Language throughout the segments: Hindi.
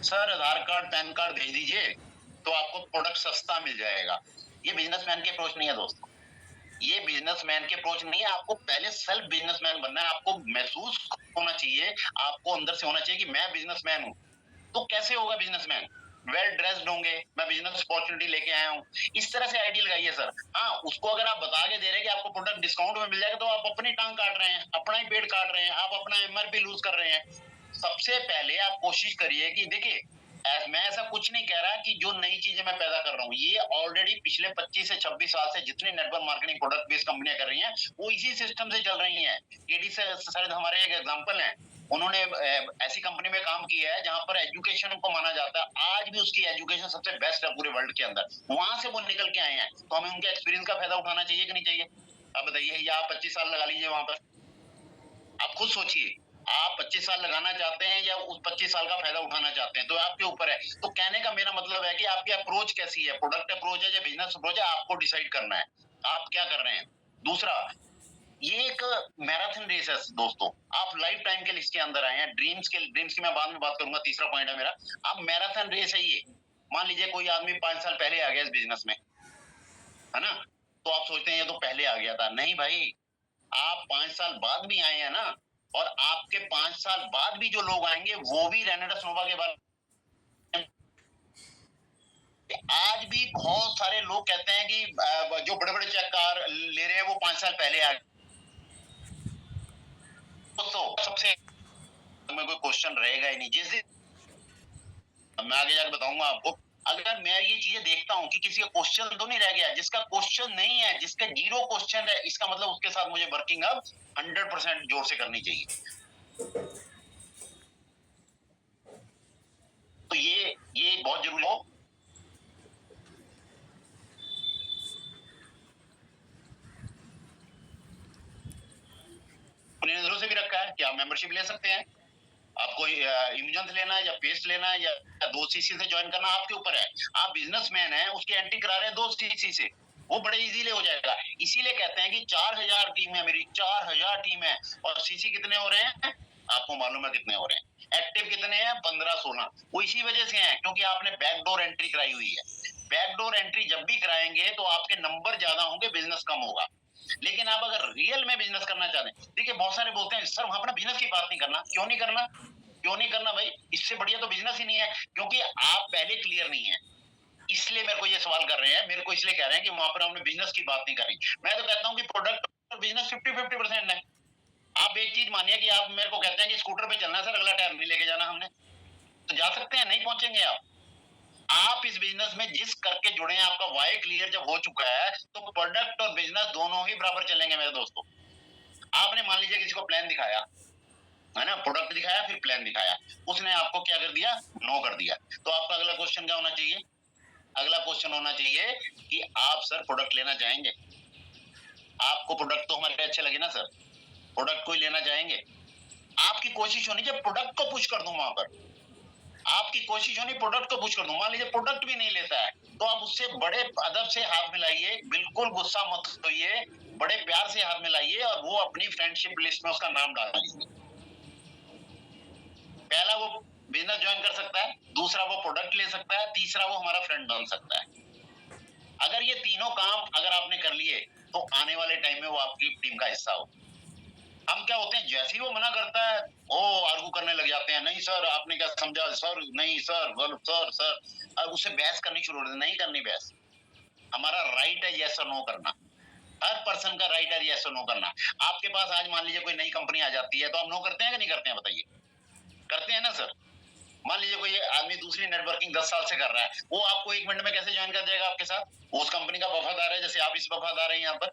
सर आधार कार्ड पैन कार्ड भेज दीजिए तो आपको प्रोडक्ट सस्ता मिल जाएगा। ये बिजनेसमैन की अप्रोच नहीं है दोस्तों, ये बिजनेसमैन की अप्रोच नहीं है। आपको पहले सेल्फ बिजनेसमैन बनना है, आपको महसूस होना चाहिए, आपको अंदर से होना चाहिए कि मैं बिजनेसमैन हूँ। तो कैसे होगा बिजनेसमैन? वेल ड्रेस्ड होंगे, मैं बिजनेस अपॉर्चुनिटी लेके आया हूँ, इस तरह से आइडिया लगाइए सर। हाँ, उसको अगर आप बता के दे रहे हैं कि आपको प्रोडक्ट डिस्काउंट में मिल जाएगा, तो आप अपनी टांग काट रहे हैं, अपना ही पेड़ काट रहे हैं, आप अपना एमआरपी लूज कर रहे हैं। सबसे पहले आप कोशिश करिए कि देखिए, मैं ऐसा कुछ नहीं कह रहा कि जो नई चीजें मैं पैदा कर रहा हूँ, ये ऑलरेडी पिछले 25 से 26 साल से जितनी नेटवर्क मार्केटिंग प्रोडक्ट बेस्ड कंपनियां कर रही हैं, वो इसी सिस्टम से चल रही हैं। एडी से शायद हमारे एक एग्जांपल है, उन्होंने ऐसी कंपनी में काम किया है जहां पर एजुकेशन को माना जाता है, आज भी उसकी एजुकेशन सबसे बेस्ट है पूरे वर्ल्ड के अंदर, वहां से वो निकल के आए हैं। तो हमें उनके एक्सपीरियंस का फायदा उठाना चाहिए कि नहीं चाहिए? अब बताइए, या आप 25 साल लगा लीजिए वहां पर, आप खुद सोचिए, आप 25 साल लगाना चाहते हैं या उस 25 साल का फायदा उठाना चाहते हैं, तो आपके ऊपर है। तो कहने का मेरा मतलब है कि आपकी अप्रोच कैसी है, प्रोडक्ट अप्रोच है या बिजनेस अप्रोच है, आपको डिसाइड करना है आप क्या कर रहे हैं। दूसरा, ये एक मैराथन रेस है दोस्तों, आप लाइफ टाइम के लिए इसके अंदर आए हैं, ड्रीम्स की मैं बाद में बात करूंगा, तीसरा पॉइंट है मेरा। आप मैराथन रेस है ये। मान लीजिए कोई आदमी 5 साल पहले आ गया इस बिजनेस में, है ना, तो आप सोचते हैं ये तो पहले आ गया था, नहीं भाई, आप 5 साल बाद भी आए हैं ना, और आपके 5 साल बाद भी जो लोग आएंगे वो भी रेनेडस नोवा के बारे में। आज भी बहुत सारे लोग कहते हैं कि जो बड़े बड़े चेक कार ले रहे हैं वो 5 साल पहले आ गए। दोस्तों सबसे में कोई क्वेश्चन रहेगा ही नहीं, जिस दिन मैं आगे जाकर बताऊंगा आपको, अगर मैं ये चीजें देखता हूँ कि किसी का क्वेश्चन तो नहीं रह गया, जिसका क्वेश्चन नहीं है, जिसका जीरो क्वेश्चन है, इसका मतलब उसके साथ मुझे वर्किंग अब 100% जोर से करनी चाहिए। तो ये बहुत जरूरी हो। अपने नजरों से भी रखा है कि आप मेंबरशिप ले सकते हैं, आपको इम्यूजन लेना है या पेस्ट लेना है या 2 सीसी से ज्वाइन करना, आपके ऊपर है। आप बिजनेसमैन हैं, उसकी एंट्री करा रहे हैं 2 सीसी से, वो बड़े इजीली हो जाएगा। इसीलिए कहते हैं कि 4000 टीम है मेरी, 4000 टीम है, और सीसी कितने हो रहे हैं आपको मालूम है कितने हो रहे हैं, एक्टिव कितने हैं 15-16। वो इसी वजह से हैं क्योंकि आपने बैकडोर एंट्री कराई हुई है। बैकडोर एंट्री जब भी कराएंगे तो आपके नंबर ज्यादा होंगे, बिजनेस कम होगा। लेकिन आप अगर रियल में बिजनेस करना चाहते हैं, देखिए बहुत सारे बोलते हैं सर वहां अपना बिजनेस की बात नहीं करना, क्यों नहीं करना? क्यों नहीं करना भाई? इससे बढ़िया तो बिजनेस ही नहीं है, क्योंकि आप पहले क्लियर नहीं है, इसलिए मेरे को ये सवाल कर रहे हैं, मेरे को इसलिए कह रहे हैं कि वहां पर हमने बिजनेस की बात नहीं करी। मैं तो कहता हूँ कि प्रोडक्ट और बिजनेस 50-50% है। आप एक चीज मानिए कि आप मेरे को कहते हैं कि स्कूटर पे चलना है सर, अगला टायर नहीं लेके जाना हमने, तो जा सकते हैं? नहीं पहुंचेंगे आप इस बिजनेस में जिस करके जुड़े हैं, आपका वाई क्लियर जब हो चुका है, तो प्रोडक्ट और बिजनेस दोनों ही बराबर चलेंगे मेरे दोस्तों। आपने मान लीजिए किसी को प्लान दिखाया, है ना, प्रोडक्ट दिखाया फिर प्लान दिखाया, उसने आपको क्या कर दिया? नो कर दिया। तो आपका अगला क्वेश्चन क्या होना चाहिए? अगला क्वेश्चन होना चाहिए कि आप सर प्रोडक्ट लेना चाहेंगे? आपको प्रोडक्ट तो हमारे अच्छे लगे ना सर, प्रोडक्ट कोई लेना चाहेंगे? आपकी कोशिश होनी चाहिए प्रोडक्ट को पुश कर दूं वहां पर, आपकी कोशिश होनी प्रोडक्ट को पुश कर दूं। मान लीजिए प्रोडक्ट भी नहीं लेता है, तो आप उससे बड़े अदब से हाथ मिलाइए, बिल्कुल गुस्सा मत होइए, बड़े प्यार से हाथ मिलाइए और वो अपनी फ्रेंडशिप लिस्ट में उसका नाम डाल दीजिए। पहला वो बिजनेस ज्वाइन कर सकता है, दूसरा वो प्रोडक्ट ले सकता है, तीसरा वो हमारा फ्रेंड बन सकता है। अगर ये तीनों काम अगर आपने कर लिए तो आने वाले टाइम में वो आपकी टीम का हिस्सा हो। हम क्या होते हैं, जैसे ही वो मना करता है वो आर्गू करने लग जाते हैं, नहीं सर आपने क्या समझा सर, नहीं सर, सर सर, अब उससे बहस करनी शुरू कर, नहीं करनी बहस। हमारा राइट है यस और नो करना, हर पर्सन का राइट है यस और नो करना। आपके पास आज मान लीजिए कोई नई कंपनी आ जाती है, तो आप नो करते हैं कि नहीं करते हैं बताइए? करते हैं ना सर। मान लीजिए कोई आदमी दूसरी नेटवर्किंग 10 साल से कर रहा है, वो आपको 1 मिनट में कैसे ज्वाइन कर जाएगा आपके साथ? वो उस कंपनी का वफादार है, जैसे आप इस वफादार हैं यहाँ पर।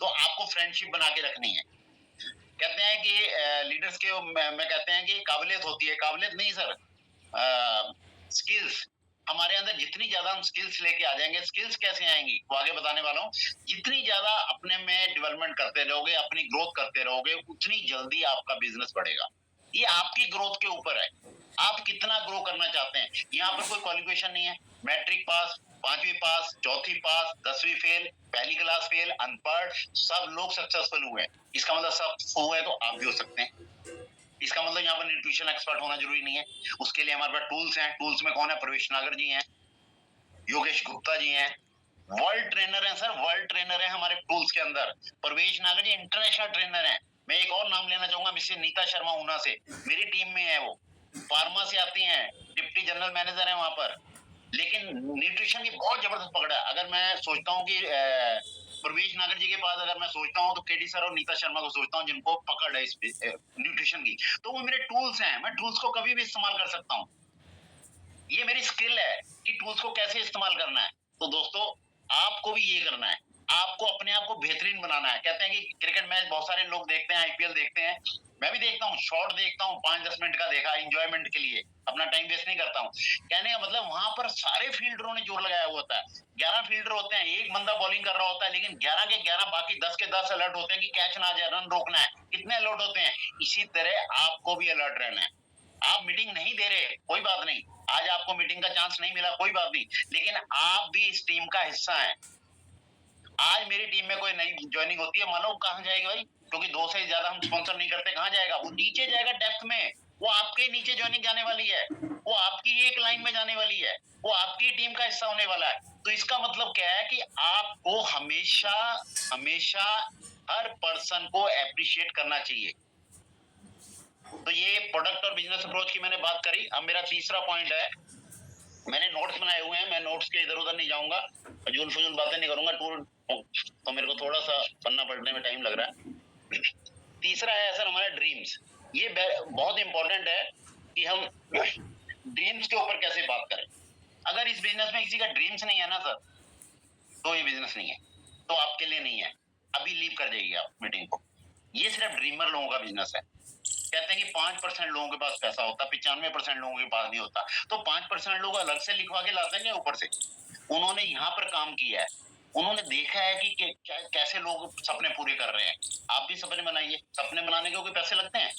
तो आपको फ्रेंडशिप बना के रखनी है। कहते हैं कि लीडर्स के में कहते हैं कि काबिलियत होती है, काबिलियत नहीं सर, स्किल्स। हमारे अंदर जितनी ज्यादा हम स्किल्स लेके आ जाएंगे, स्किल्स कैसे आएंगी वो आगे बताने वाला हूँ। जितनी ज्यादा अपने में डेवलपमेंट करते रहोगे, अपनी ग्रोथ करते रहोगे, उतनी जल्दी आपका बिजनेस बढ़ेगा। ये आपकी ग्रोथ के ऊपर है, आप कितना ग्रो करना चाहते हैं। यहाँ पर कोई क्वालिफिकेशन नहीं है, मैट्रिक पास, 5वीं पास, चौथी पास, 10वीं फेल, पहली क्लास फेल, अनपढ़, सब लोग सक्सेसफुल हुए। इसका मतलब सब हुए तो आप भी हो सकते हैं। इसका मतलब यहाँ पर न्यूट्रिशन एक्सपर्ट होना जरूरी नहीं है। उसके लिए हमारे पास टूल्स हैं। टूल्स में कौन है? प्रवेश नागर जी हैं, योगेश गुप्ता जी हैं, वर्ल्ड ट्रेनर है सर, वर्ल्ड ट्रेनर है हमारे टूल्स के अंदर। प्रवेश नागर जी इंटरनेशनल ट्रेनर है। मैं एक और नाम लेना चाहूंगा, मिसेस नीता शर्मा ऊना से, मेरी टीम में है। वो फार्मा से आती हैं, डिप्टी जनरल मैनेजर है वहां पर, लेकिन न्यूट्रिशन की बहुत जबरदस्त पकड़ है। अगर मैं सोचता हूँ कि प्रवेश नागर जी के पास अगर मैं सोचता हूँ तो केडी सर और नीता शर्मा को सोचता हूँ जिनको पकड़ है इस न्यूट्रिशन की, तो वो मेरे टूल्स हैं। मैं टूल्स को कभी भी इस्तेमाल कर सकता हूँ। ये मेरी स्किल है कि टूल्स को कैसे इस्तेमाल करना है। तो दोस्तों आपको भी ये करना है, आपको अपने आप को बेहतरीन बनाना है। कहते हैं कि क्रिकेट मैच बहुत सारे लोग देखते हैं, आईपीएल देखते हैं, मैं भी देखता हूँ, शॉर्ट देखता हूँ, 5-10 मिनट का देखा एंजॉयमेंट के लिए, अपना टाइम वेस्ट नहीं करता हूँ। कहने का मतलब वहां पर सारे फील्डरों ने जोर लगाया हुआ होता है। 11 फील्डर होते हैं, एक बंदा बॉलिंग कर रहा होता है, लेकिन 11 के 11 बाकी 10 के 10 अलर्ट होते हैं कि कैच ना आ जाए, रन रोकना है। कितने अलर्ट होते हैं? इसी तरह आपको भी अलर्ट रहना है। आप मीटिंग नहीं दे रहे, कोई बात नहीं, आज आपको मीटिंग का चांस नहीं मिला, कोई बात नहीं, लेकिन आप भी इस टीम का हिस्सा हैं। आज मेरी टीम में कोई नई ज्वाइनिंग होती है, मानो कहां जाएगी भाई, क्योंकि 2 से ज्यादा हम स्पॉन्सर नहीं करते, कहां जाएगा वो? नीचे जाएगा डेप्थ में, वो आपके नीचे ज्वाइनिंग जाने वाली है, वो आपकी एक लाइन में जाने वाली है, वो आपकी टीम का हिस्सा होने वाला है। तो इसका मतलब क्या है कि आपको हमेशा हमेशा हर पर्सन को एप्रिशिएट करना चाहिए। तो ये प्रोडक्ट और बिजनेस अप्रोच की मैंने बात करी। अब मेरा तीसरा पॉइंट है, मैंने नोट्स बनाए हुए हैं, मैं नोट्स के इधर उधर नहीं जाऊंगा, फजूल फजूल बातें नहीं करूंगा, टूर तो मेरे को थोड़ा सा पन्ना पढ़ने में टाइम लग रहा है। तीसरा है सर हमारा ड्रीम्स। ये बहुत इंपॉर्टेंट है कि हम ड्रीम्स के ऊपर कैसे बात करें। अगर इस बिजनेस में किसी का ड्रीम्स नहीं है ना सर, तो ये बिजनेस नहीं है, तो आपके लिए नहीं है। अभी लीव कर जाइए आप मीटिंग को। ये सिर्फ ड्रीमर लोगों का बिजनेस है। कहते हैं कि 5% लोगों के पास पैसा होता, 95% लोगों के पास नहीं होता। तो 5% लोग अलग से लिखवा के लाते हैं ऊपर से। उन्होंने यहाँ पर काम किया है, उन्होंने देखा है कि कैसे लोग सपने पूरे कर रहे हैं। आप भी सपने बनाइए, सपने बनाने के कोई पैसे लगते हैं?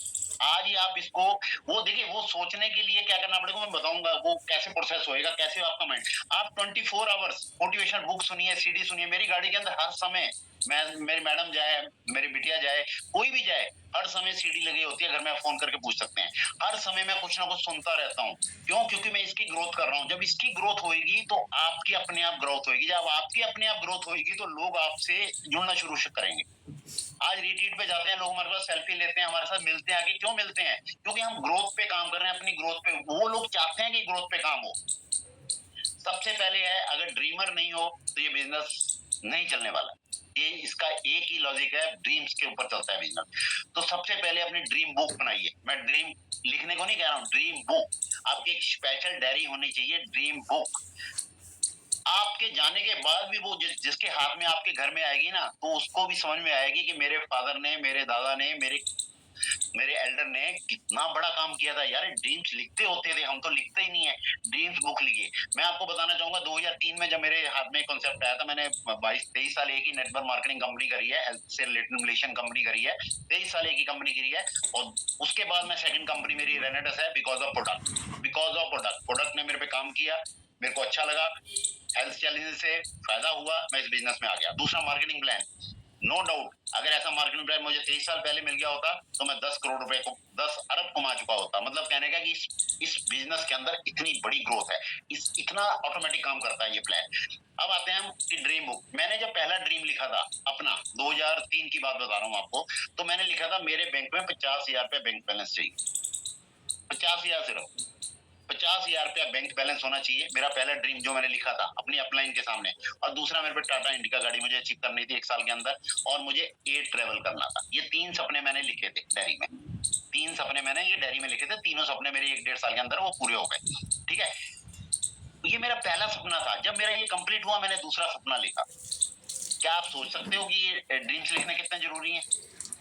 आज ही आप इसको, वो देखिए, वो सोचने के लिए क्या करना पड़ेगा मैं बताऊंगा, वो कैसे प्रोसेस होएगा, कैसे आपका माइंड। आप 24 आवर्स मोटिवेशनल बुक सुनिए, सीडी सुनिए। मेरी गाड़ी के अंदर हर समय, मैं, मेरी मैडम जाए, मेरी बिटिया जाए, कोई भी जाए, हर समय सीडी लगी होती है घर में, फोन करके पूछ सकते हैं। हर समय मैं कुछ ना कुछ सुनता रहता हूँ। क्यों? क्योंकि मैं इसकी ग्रोथ कर रहा हूँ। जब इसकी ग्रोथ होगी तो आपकी अपने आप ग्रोथ होगी। जब आपकी अपने आप ग्रोथ होगी तो लोग आपसे जुड़ना शुरू करेंगे। आज रिट्रीट पे जाते हैं लोग, हमारे पास सेल्फी लेते हैं, हमारे साथ मिलते हैं आके। क्यों मिलते हैं? क्योंकि हम ग्रोथ पे काम कर रहे हैं, अपनी ग्रोथ पे। वो लोग चाहते हैं कि ग्रोथ पे काम हो। सबसे पहले है, अगर ड्रीमर नहीं हो तो ये बिजनेस नहीं चलने वाला। ये इसका एक ही लॉजिक है, ड्रीम्स के ऊपर चलता है बिजनेस। तो सबसे पहले अपनी ड्रीम बुक बनाइए। मैं ड्रीम लिखने को नहीं कह रहा हूँ, ड्रीम बुक। आपकी एक स्पेशल डायरी होनी चाहिए, ड्रीम बुक। आपके जाने के बाद भी वो जिसके हाथ में आपके घर में आएगी ना, तो उसको भी समझ में आएगी कि मेरे फादर ने, मेरे दादा ने, मेरे एल्डर ने कितना बड़ा काम किया था। यार ड्रीम्स लिखते होते थे, हम तो लिखते ही नहीं है। ड्रीम्स बुक लिखिए। मैं आपको बताना चाहूंगा, 2003 में जब मेरे हाथ में कॉन्सेप्ट आया था, मैंने 22-23 साल एक ही नेटवर्क मार्केटिंग कंपनी करी है, हेल्थ से रिलेटेड कंपनी करी है, 23 साल एक ही कंपनी करी है। और उसके बाद मैं सेकंड कंपनी मेरी रेनेडस है, बिकॉज ऑफ प्रोडक्ट। प्रोडक्ट ने मेरे पे काम किया, मेरे को अच्छा लगा, हेल्थ चैलेंजेस से फायदा हुआ, मैं इस बिजनेस में आ गया। दूसरा मार्केटिंग प्लान, नो डाउट, अगर ऐसा मार्केटिंग प्लान मुझे 23 साल पहले मिल गया होता तो मैं 10 करोड़ रुपए को 10 अरब कमा चुका होता। मतलब कहने का कि इस बिजनेस के अंदर इतनी बड़ी ग्रोथ है, इतना ऑटोमेटिक काम करता है ये प्लान। अब आते हैं हम कि ड्रीम बुक। मैंने जब पहला ड्रीम लिखा था अपना, 2003 की बात बता रहा हूँ आपको, तो मैंने लिखा था मेरे बैंक में 50,000 रुपया बैंक बैलेंस चाहिए। 50,000 सिर्फ, 50,000 रुपया बैंक बैलेंस होना चाहिए। मेरा पहला ड्रीम जो मैंने लिखा था अपनी अपलाइन के सामने। और दूसरा, मेरे पे टाटा इंडिका गाड़ी मुझे अचीव करनी थी 1 साल के अंदर, और मुझे एयर ट्रेवल करना था। ये 3 सपने मैंने लिखे थे डायरी में। 3 सपने मैंने ये डायरी में लिखे थे। तीनों सपने मेरे 1-1.5 साल के अंदर वो पूरे हो गए। ठीक है, ये मेरा पहला सपना था। जब मेरा ये कंप्लीट हुआ, मैंने दूसरा सपना लिखा। क्या आप सोच सकते हो कि ये ड्रीम्स लिखने कितने जरूरी है?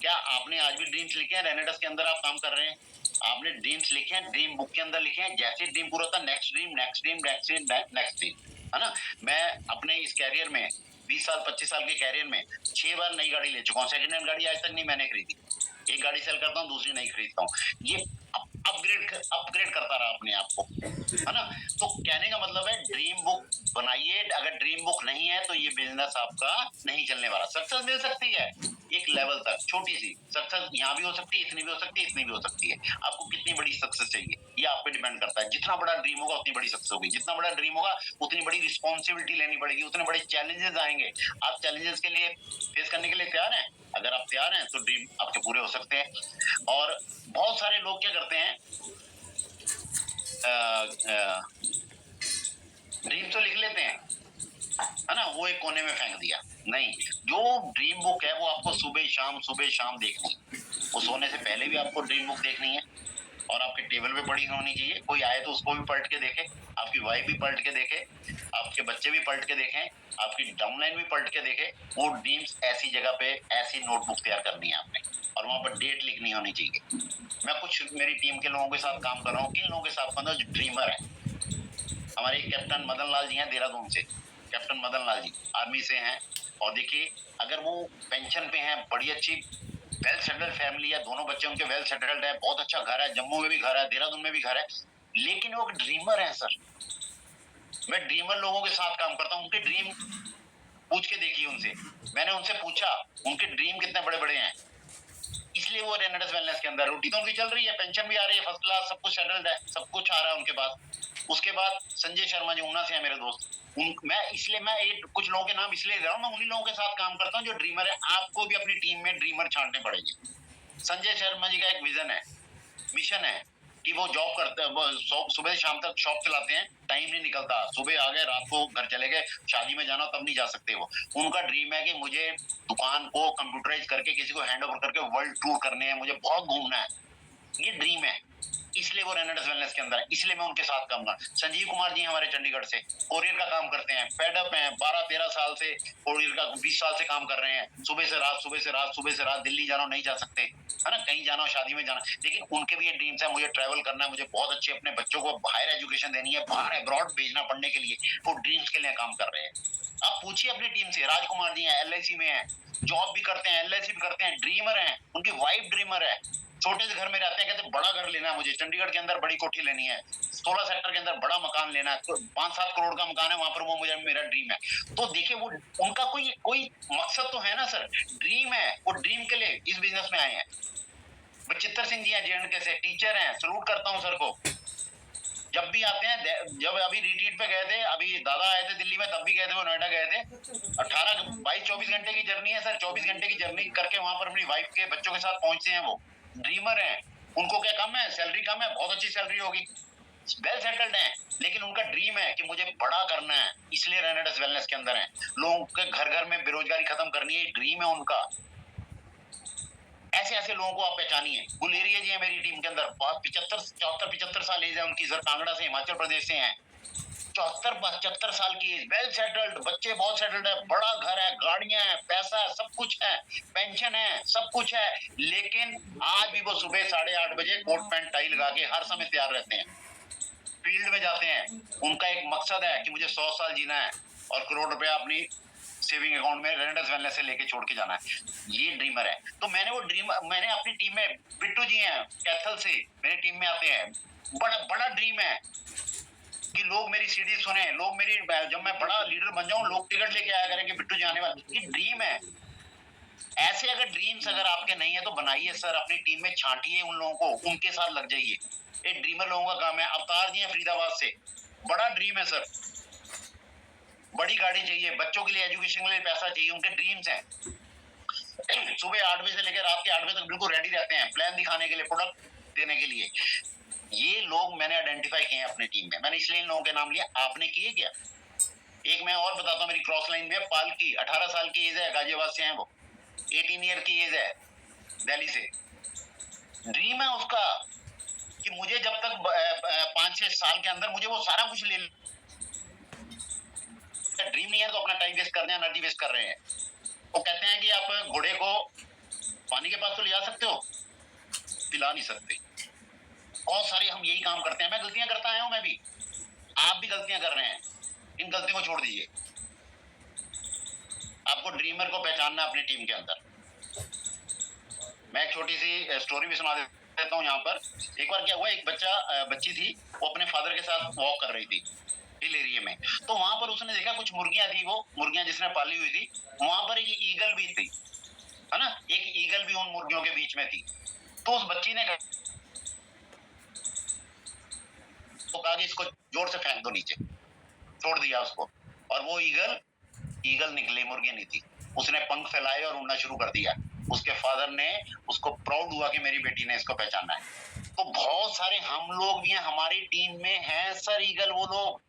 क्या आपने आज भी ड्रीम्स लिखे हैं? रेनेडस के अंदर आप काम कर रहे हैं, आपने ड्रीम्स लिखे हैं, ड्रीम बुक के अंदर लिखे हैं। जैसे ड्रीम पूरा होता, next dream, next dream, next dream, next dream, है ना। मैं अपने इस कैरियर में 20 साल 25 साल के कैरियर में 6 बार नई गाड़ी ले चुका हूँ। सेकंड हैंड गाड़ी आज तक नहीं मैंने खरीदी। एक गाड़ी सेल करता हूँ, दूसरी नहीं खरीदता हूँ। ये अपग्रेड करता रहा अपने आप को, है ना। तो कहने का मतलब है, ड्रीम बुक बनाइए। अगर ड्रीम बुक नहीं है तो ये बिजनेस आपका नहीं चलने वाला। सक्सेस मिल सकती है, एक लेवल तक छोटी सी सक्सेस यहाँ भी हो सकती है, इतनी भी हो सकती है, इतनी भी हो सकती है। आपको कितनी बड़ी सक्सेस चाहिए ये आप पे डिपेंड करता है। जितना बड़ा ड्रीम होगा उतनी बड़ी सक्सेस होगी, जितना बड़ा ड्रीम होगा उतनी बड़ी रिस्पॉन्सिबिलिटी लेनी पड़ेगी, उतने बड़े चैलेंजेस आएंगे। आप चैलेंजेस के लिए फेस करने के लिए तैयार हैं? अगर आप तैयार हैं तो ड्रीम आपके पूरे हो सकते हैं। और बहुत सारे लोग क्या करते हैं, ड्रीम तो लिख लेते हैं, है ना, वो एक कोने में फेंक दिया। नहीं, जो ड्रीम बुक है वो आपको सुबह शाम देखनी है। वो सोने से पहले भी आपको ड्रीम बुक देखनी है और आपके टेबल पे पड़ी होनी चाहिए। कोई आए तो उसको भी पलट के देखे, आपकी वाइफ भी पलट के देखे, आपके बच्चे भी पलट के देखें, आपकी डाउनलाइन भी पलट के देखे। वो ड्रीम्स ऐसी जगह पे ऐसी नोटबुक तैयार करनी है आपने और वहां पर डेट लिखनी होनी चाहिए। मैं कुछ मेरी टीम के लोगों के साथ काम कर रहा हूँ, किन लोगों के साथ जो ड्रीमर है। हमारे कैप्टन मदन लाल जी हैं देहरादून से, कैप्टन मदन लाल जी आर्मी से हैं। और देखिए अगर वो पेंशन पे हैं, बड़ी अच्छी वेल सेटल्ड फैमिली है, दोनों बच्चे उनके वेल सेटल्ड है, बहुत अच्छा घर है, जम्मू में भी घर है, देहरादून में भी घर है, लेकिन वो ड्रीमर है सर। मैं ड्रीमर लोगों के साथ काम करता हूँ, उनके ड्रीम पूछ के देखिए उनसे। मैंने उनसे पूछा उनके ड्रीम कितने बड़े बड़े हैं, इसलिए वो रेनेडस वेलनेस के अंदर रोटी तो उनकी चल रही है, पेंशन भी आ रही है, फर्स्ट क्लास, सब कुछ सेटल्ड है, सब कुछ आ रहा है उनके पास। उसके बाद संजय शर्मा जी ऊना से है मेरे दोस्त, मैं इसलिए मैं कुछ लोगों के नाम इसलिए दे रहा हूँ, मैं उन्हीं लोगों के साथ काम करता हूँ जो ड्रीमर है। आपको भी अपनी टीम में ड्रीमर छांटने पड़ेंगे। संजय शर्मा जी का एक विजन है, मिशन है कि वो जॉब करते हैं, सुबह से शाम तक शॉप चलाते हैं, टाइम नहीं निकलता, सुबह आ गए रात को घर चले गए, शादी में जाना तब नहीं जा सकते। वो उनका ड्रीम है कि मुझे दुकान को कंप्यूटराइज करके किसी को हैंड ओवर करके वर्ल्ड टूर करने हैं, मुझे बहुत घूमना है, ये ड्रीम है। इसलिए वो रेनेडस वेलनेस के अंदर है, इसलिए मैं उनके साथ काम कर। संजीव कुमार जी हमारे चंडीगढ़ से कोरियर का काम करते हैं, फेडअप हैं, 12-13 साल से कोरियर का, 20 साल से काम कर रहे हैं, सुबह से रात, सुबह से रात, सुबह से रात, दिल्ली जाना नहीं जा सकते, है ना, कहीं जाना हो, शादी में जाना, लेकिन उनके भी ये ड्रीम्स है, मुझे ट्रैवल करना है, मुझे बहुत अच्छे अपने बच्चों को हायर एजुकेशन देनी है, बाहर अब्रॉड भेजना पढ़ने के लिए, वो ड्रीम्स के लिए काम कर रहे हैं। आप पूछिए अपनी टीम से, राजकुमार जी हैं LIC में हैं, जॉब भी करते हैं, LIC भी करते हैं, ड्रीमर हैं, उनकी वाइफ ड्रीमर है, छोटे से घर में रहते हैं, कहते बड़ा घर लेना है मुझे, चंडीगढ़ के अंदर बड़ी कोठी लेनी है, 16 सेक्टर के अंदर बड़ा मकान लेना है, 5-7 करोड़ का मकान है वहां पर, वो मुझे मेरा ड्रीम है। तो देखिए वो उनका कोई मकसद तो है ना सर, ड्रीम है, वो ड्रीम के लिए इस बिजनेस में आए हैं। बचित्तर सिंह जी हैं JNK से, टीचर हैं, सलूट करता हूँ सर को। जब भी आते हैं, जब अभी रिट्रीट पे गए थे, अभी दादा आए थे दिल्ली में, तब भी गए थे, वो नोएडा गए थे, 22-24 घंटे की जर्नी है सर, 24 घंटे की जर्नी करके वहां पर अपनी वाइफ के बच्चों के साथ पहुंचते हैं। वो ड्रीमर हैं, उनको क्या कम है, सैलरी कम है, बहुत अच्छी सैलरी होगी, वेल सेटल्ड हैं, लेकिन उनका ड्रीम है कि मुझे बड़ा करना है, इसलिए रेनेडस वेलनेस के अंदर है, लोगों के घर घर में बेरोजगारी खत्म करनी है, ड्रीम है उनका। ऐसे ऐसे लोगों को आप पहचानिए। गुलेरिया जी है मेरी टीम के अंदर, 75 साल एज है उनकी सर, कांगड़ा से, हिमाचल प्रदेश से हैं, 74-75 साल की एज, वेल सेटल्ड, बच्चे बहुत सेटल्ड है, बड़ा घर है, गाड़ियां हैं, पैसा है, सब कुछ है, पेंशन है, सब कुछ है, लेकिन आज भी वो सुबह 8:30 बजे कोट पैंट टाई लगा के हर समय तैयार रहते हैं, फील्ड में जाते हैं। उनका एक मकसद है कि मुझे 100 साल जीना है और करोड़ रुपया अपनी सेविंग अकाउंट में रेनेडस वेलनेस से लेके छोड़ के जाना है, ये ड्रीमर है। तो मैंने अपनी टीम में बिट्टू जी हैं कैथल से, मेरी टीम में आते हैं, बड़ा बड़ा ड्रीम है कि लोग मेरी सीडी सुने, लोग मेरी, जब मैं बड़ा लीडर बन जाऊं लोग टिकट लेके आया करेंगे बिट्टू जी आने वाले, ये ड्रीम है। ऐसे अगर ड्रीम्स अगर आपके नहीं है तो बनाइए सर, अपनी टीम में छांटिए उन लोगों को, उनके साथ लग जाइए। ये ड्रीमर लोगों का काम है। अवतार जी हैं फरीदाबाद से, बड़ा ड्रीम है सर, बड़ी गाड़ी चाहिए, बच्चों के लिए एजुकेशन के लिए पैसा चाहिए, उनके ड्रीम्स हैं। सुबह 8 बजे से लेकर रात के 8 बजे तक बिल्कुल रेडी रहते हैं, प्लान दिखाने के लिए, प्रोडक्ट देने के लिए। ये लोग मैंने आइडेंटिफाई किए हैं अपनी टीम में, मैंने इसलिए इन लोगों के नाम लिया। आपने किए क्या? एक मैं और बताता हूँ, मेरी क्रॉस लाइन में पालकी, 18 साल की एज है, गाजियाबाद से हैं वो, 18 ईयर की एज है, दिल्ली से। ड्रीम है उसका कि मुझे जब तक 5-6 साल के अंदर मुझे वो सारा कुछ ले, ड्रीम नहीं है तो अपना टाइम वेस्ट कर रहे हैं, एनर्जी वेस्ट कर रहे हैं। वो कहते हैं कि आप घोड़े को पानी के पास तो ले जा सकते हो, पिला नहीं सकते। बहुत सारे हम यही काम करते हैं, मैं गलतियां करता आया हूं, मैं भी, आप भी गलतियां कर रहे हैं, इन गलतियों को छोड़ दीजिए। आपको ड्रीमर को पहचानना अपनी टीम के अंदर। मैं एक छोटी सी स्टोरी भी सुना देता हूँ यहाँ पर। एक बार क्या हुआ, एक बच्ची थी, वो अपने फादर के साथ वॉक कर रही थी हिल एरिया में, तो वहां पर उसने देखा कुछ मुर्गियां थी, वो मुर्गियां जिसने पाली हुई थी, वहां पर एक ईगल भी थी। है ना, एक ईगल भी उन मुर्गियों के बीच में थी। तो उस बच्ची ने कहा कि इसको जोर से फेंक दो नीचे, छोड़ दिया उसको, और वो ईगल निकली, मुर्गी नहीं थी। उसने पंख फैलाए और उड़ना शुरू कर दिया। उसके फादर ने उसको प्राउड हुआ कि मेरी बेटी ने इसको पहचाना है। तो बहुत सारे हम लोग भी हैं, हमारी टीम में हैं सर ईगल, वो लोग,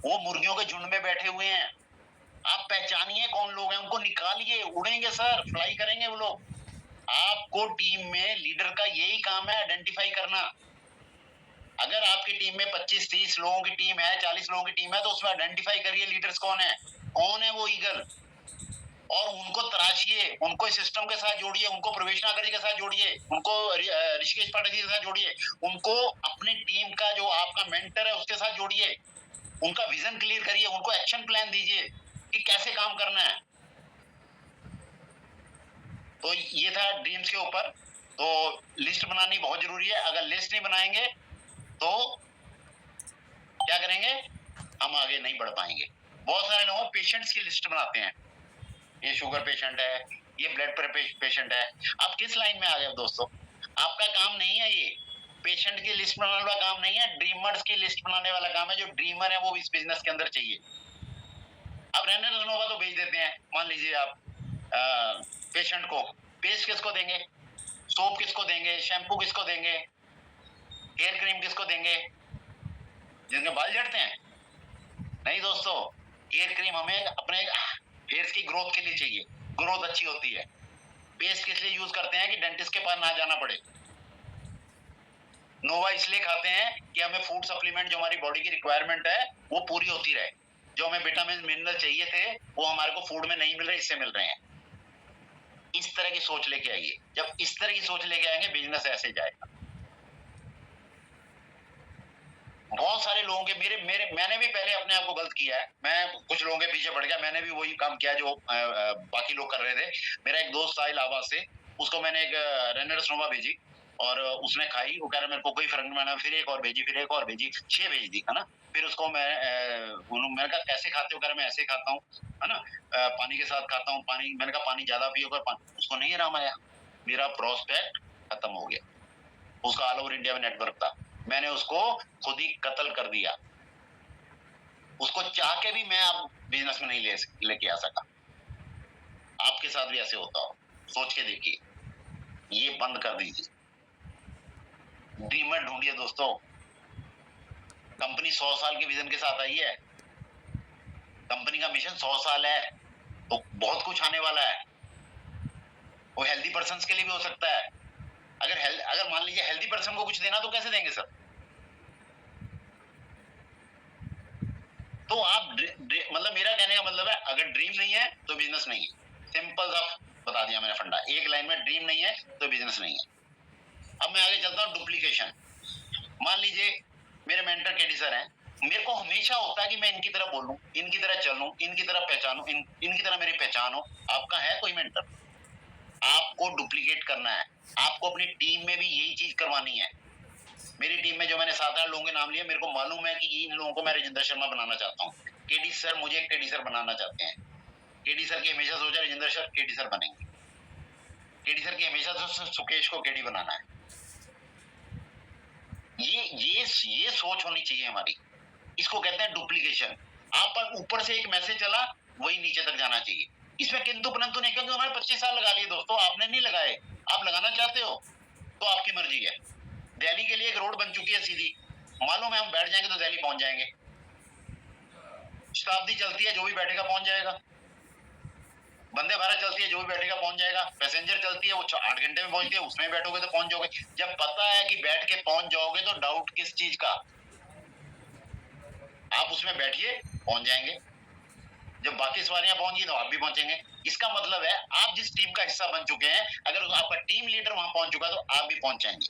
वो मुर्गियों के झुंड में बैठे हुए हैं। आप पहचानिए कौन लोग हैं, उनको निकालिए, उड़ेंगे सर, फ्लाई करेंगे वो लोग। आपको टीम में लीडर का यही काम है, आइडेंटिफाई करना। अगर आपकी टीम में 25-30 लोगों की टीम है, 40 लोगों की टीम है, तो उसमें आइडेंटिफाई करिए लीडर्स कौन है वो ईगल, और उनको तराशिए, उनको सिस्टम के साथ जोड़िए, उनको प्रवेश नागरी के साथ जोड़िए, उनको ऋषिकेश पाठक जी के साथ जोड़िए, उनको अपनी टीम का जो आपका मेंटर है उसके साथ जोड़िए, उनका विजन क्लियर करिए, उनको एक्शन प्लान दीजिए कि कैसे काम करना है। तो ये था ड्रीम्स के ऊपर। तो लिस्ट बनानी बहुत जरूरी है। अगर लिस्ट नहीं बनाएंगे तो क्या करेंगे, हम आगे नहीं बढ़ पाएंगे। बहुत सारे लोग पेशेंट्स की लिस्ट बनाते हैं, ये शुगर पेशेंट है, ये ब्लड प्रेशर पेशेंट है। आप किस लाइन में आ गए दोस्तों? आपका काम नहीं है ये पेशेंट की लिस्ट बनाने वाला काम नहीं है, ड्रीमर्स की लिस्ट बनाने वाला काम है। जो ड्रीमर है वो इस बिजनेस के अंदर चाहिए। अब रहने रनोवा तो भेज देते हैं। मान लीजिए आप पेशेंट को पेस्ट किसको देंगे, सोप किसको देंगे, शैम्पू किसको देंगे, हेयर क्रीम किसको देंगे, जिनके बाल झड़ते हैं? नहीं दोस्तों, हेयर क्रीम हमें अपने हेयर्स की ग्रोथ के लिए चाहिए, ग्रोथ अच्छी होती है। पेस्ट किस लिए यूज करते हैं कि डेंटिस्ट के पास ना जाना पड़े। नोवा इसलिए खाते हैं कि हमें फूड सप्लीमेंट जो हमारी बॉडी की रिक्वायरमेंट है वो पूरी होती रहे। जो हमें विटामिन मिनरल चाहिए थे वो हमारे को फूड में नहीं मिल रहे, इससे मिल रहे हैं। इस तरह की सोच लेके आइए। जब इस तरह की सोच लेके आएंगे बिजनेस ऐसे जाएगा। बहुत सारे लोगों के मैंने भी पहले अपने आप को गलत किया है। मैं कुछ लोगों के पीछे पड़ गया, मैंने भी वही काम किया जो बाकी लोग कर रहे थे। मेरा एक दोस्त था इलाहाबाद से, उसको मैंने एक रेनरस नोवा भेजी और उसने खाई। वो कह रहा मेरे को कोई फर्क नहीं पड़ा। फिर एक और भेजी, फिर एक और भेजी, 6 भेज दी, है ना। फिर उसको मैंने कहा कैसे खाते हो? कह रहा मैं ऐसे खाता हूँ, है ना, पानी के साथ खाता हूँ। पानी, मैंने कहा पानी ज्यादा पियो कर। उसको नहीं आराम आया। मेरा प्रोस्पेक्ट खत्म हो गया। उसका ऑल ओवर इंडिया में नेटवर्क था। मैंने उसको खुद ही कत्ल कर दिया। उसको चाह के भी मैं अब बिजनेस में नहीं लेके आ सका। आपके साथ भी ऐसे होता हो, सोच के देखिए, ये बंद कर दीजिए। ड्रीमर ढूंढिए दोस्तों। कंपनी 100 साल के विजन के साथ आई है। कंपनी का मिशन 100 साल है, तो बहुत कुछ आने वाला है। वो हेल्दी पर्सन के लिए भी हो सकता है। अगर मान लीजिए हेल्दी पर्सन को कुछ देना, तो कैसे देंगे सर? तो आप मतलब मेरा कहने का मतलब है, अगर ड्रीम नहीं है तो बिजनेस नहीं है। सिंपल सा बता दिया मैंने फंडा, एक लाइन में। ड्रीम नहीं है तो बिजनेस नहीं है। अब मैं आगे चलता हूँ, डुप्लीकेशन। मान लीजिए मेरे मेंटर केडी सर हैं। मेरे को हमेशा होता है कि मैं इनकी तरह बोलूं, इनकी तरह चलूं, इनकी तरह पहचानूं, इनकी तरह मेरी पहचान हो। आपका है कोई मेंटर? आपको डुप्लीकेट करना है। आपको अपनी टीम में भी यही चीज करवानी है। मेरी टीम में जो मैंने 7-8 लोगों के नाम लिए, मेरे को मालूम है कि इन लोगों को मैं राजेंद्र शर्मा बनाना चाहता हूँ। केडी सर मुझे केडी सर बनाना चाहते हैं। केडी सर की हमेशा सोचा राजेंद्र सर केडी सर बनेंगे। केडी सर की हमेशा सुकेश को केडी बनाना है। ये सोच होनी चाहिए हमारी। इसको कहते हैं डुप्लीकेशन। आप पर ऊपर से एक मैसेज चला, वही नीचे तक जाना चाहिए। इसमें किंतु परंतु नहीं, क्योंकि हमारे 25 साल लगा लिए दोस्तों, आपने नहीं लगाए। आप लगाना चाहते हो तो आपकी मर्जी है। दिल्ली के लिए एक रोड बन चुकी है सीधी, मालूम है हम बैठ जाएंगे तो दिल्ली पहुंच जाएंगे। शताब्दी चलती है, जो भी बैठेगा पहुंच जाएगा। वंदे भारत चलती है, जो भी बैठेगा पहुंच जाएगा। पैसेंजर चलती है, वो 8 घंटे में पहुंचती है, उसमें बैठोगे तो पहुंच जाओगे। जब पता है कि बैठ के पहुंच जाओगे तो डाउट किस चीज का? आप उसमें बैठिए, पहुंच जाएंगे। जब बाकी सवारियां पहुंची तो आप भी पहुंचेंगे। इसका मतलब है आप जिस टीम का हिस्सा बन चुके हैं, अगर आपका टीम लीडर वहां पहुंच चुका तो आप भी पहुंच जाएंगे।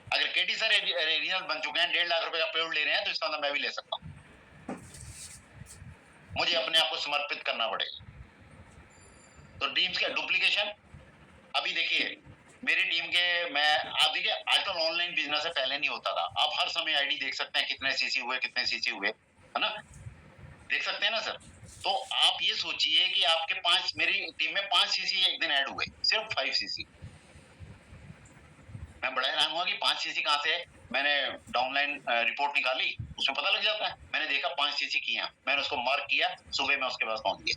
अगर केटी सर रीजनल बन चुके हैं, 1.5 लाख रुपए का पेड़ ले रहे हैं, तो इसका मतलब मैं भी ले सकता हूं। मुझे अपने आप को समर्पित करना पड़ेगा। तो ड्रीम्स का डुप्लीकेशन। अभी देखिए मेरी टीम के, आप देखिए आजकल ऑनलाइन बिजनेस है, पहले नहीं होता था। आप हर समय आईडी देख सकते हैं, कितने सीसी हुए, कितने सीसी हुए, है ना, देख सकते हैं ना सर। तो आप ये सोचिए कि आपके 5, मेरी टीम में 5 सीसी एक दिन ऐड हुए, सिर्फ 5 सीसी। मैं बड़ा हैरान हुआ कि 5 सीसी कहां से है। मैंने डाउनलाइन रिपोर्ट निकाली, उसमें पता लग जाता है। मैंने देखा 5 सीसी किया, मैंने उसको मार्क किया, सुबह मैं उसके पास पहुंच गया।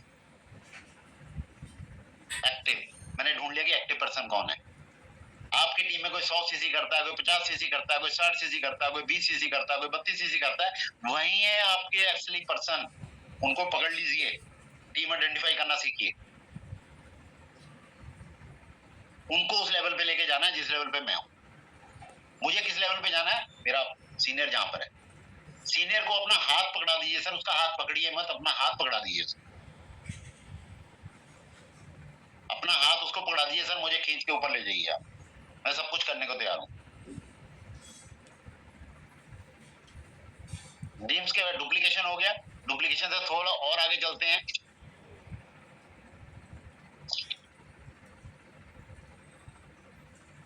एक्टिव, मैंने ढूंढ लिया कि एक्टिव पर्सन कौन है। आपकी टीम में कोई 100 सीसी करता है, कोई 50 सीसी करता है, कोई 60 सीसी करता है, कोई 20 सीसी करता है, कोई 32 सीसी करता है, वही है आपके एक्चुअली पर्सन। उनको पकड़ लीजिए, टीम आइडेंटिफाई करना सीखिए, उनको उस लेवल पे लेके जाना है जिस लेवल पे मैं हूं। मुझे किस लेवल पे जाना है, मेरा सीनियर जहां पर है, सीनियर को अपना हाथ पकड़ा दीजिए सर, उसका हाथ पकड़िए मत, अपना हाथ पकड़ा दीजिए, अपना हाथ उसको पकड़ा दीजिए, सर मुझे खींच के ऊपर ले जाइए आप, मैं सब कुछ करने को तैयार हूं। ड्रीम्स के डुप्लीकेशन हो गया, डुप्लीकेशन से थोड़ा और आगे चलते हैं।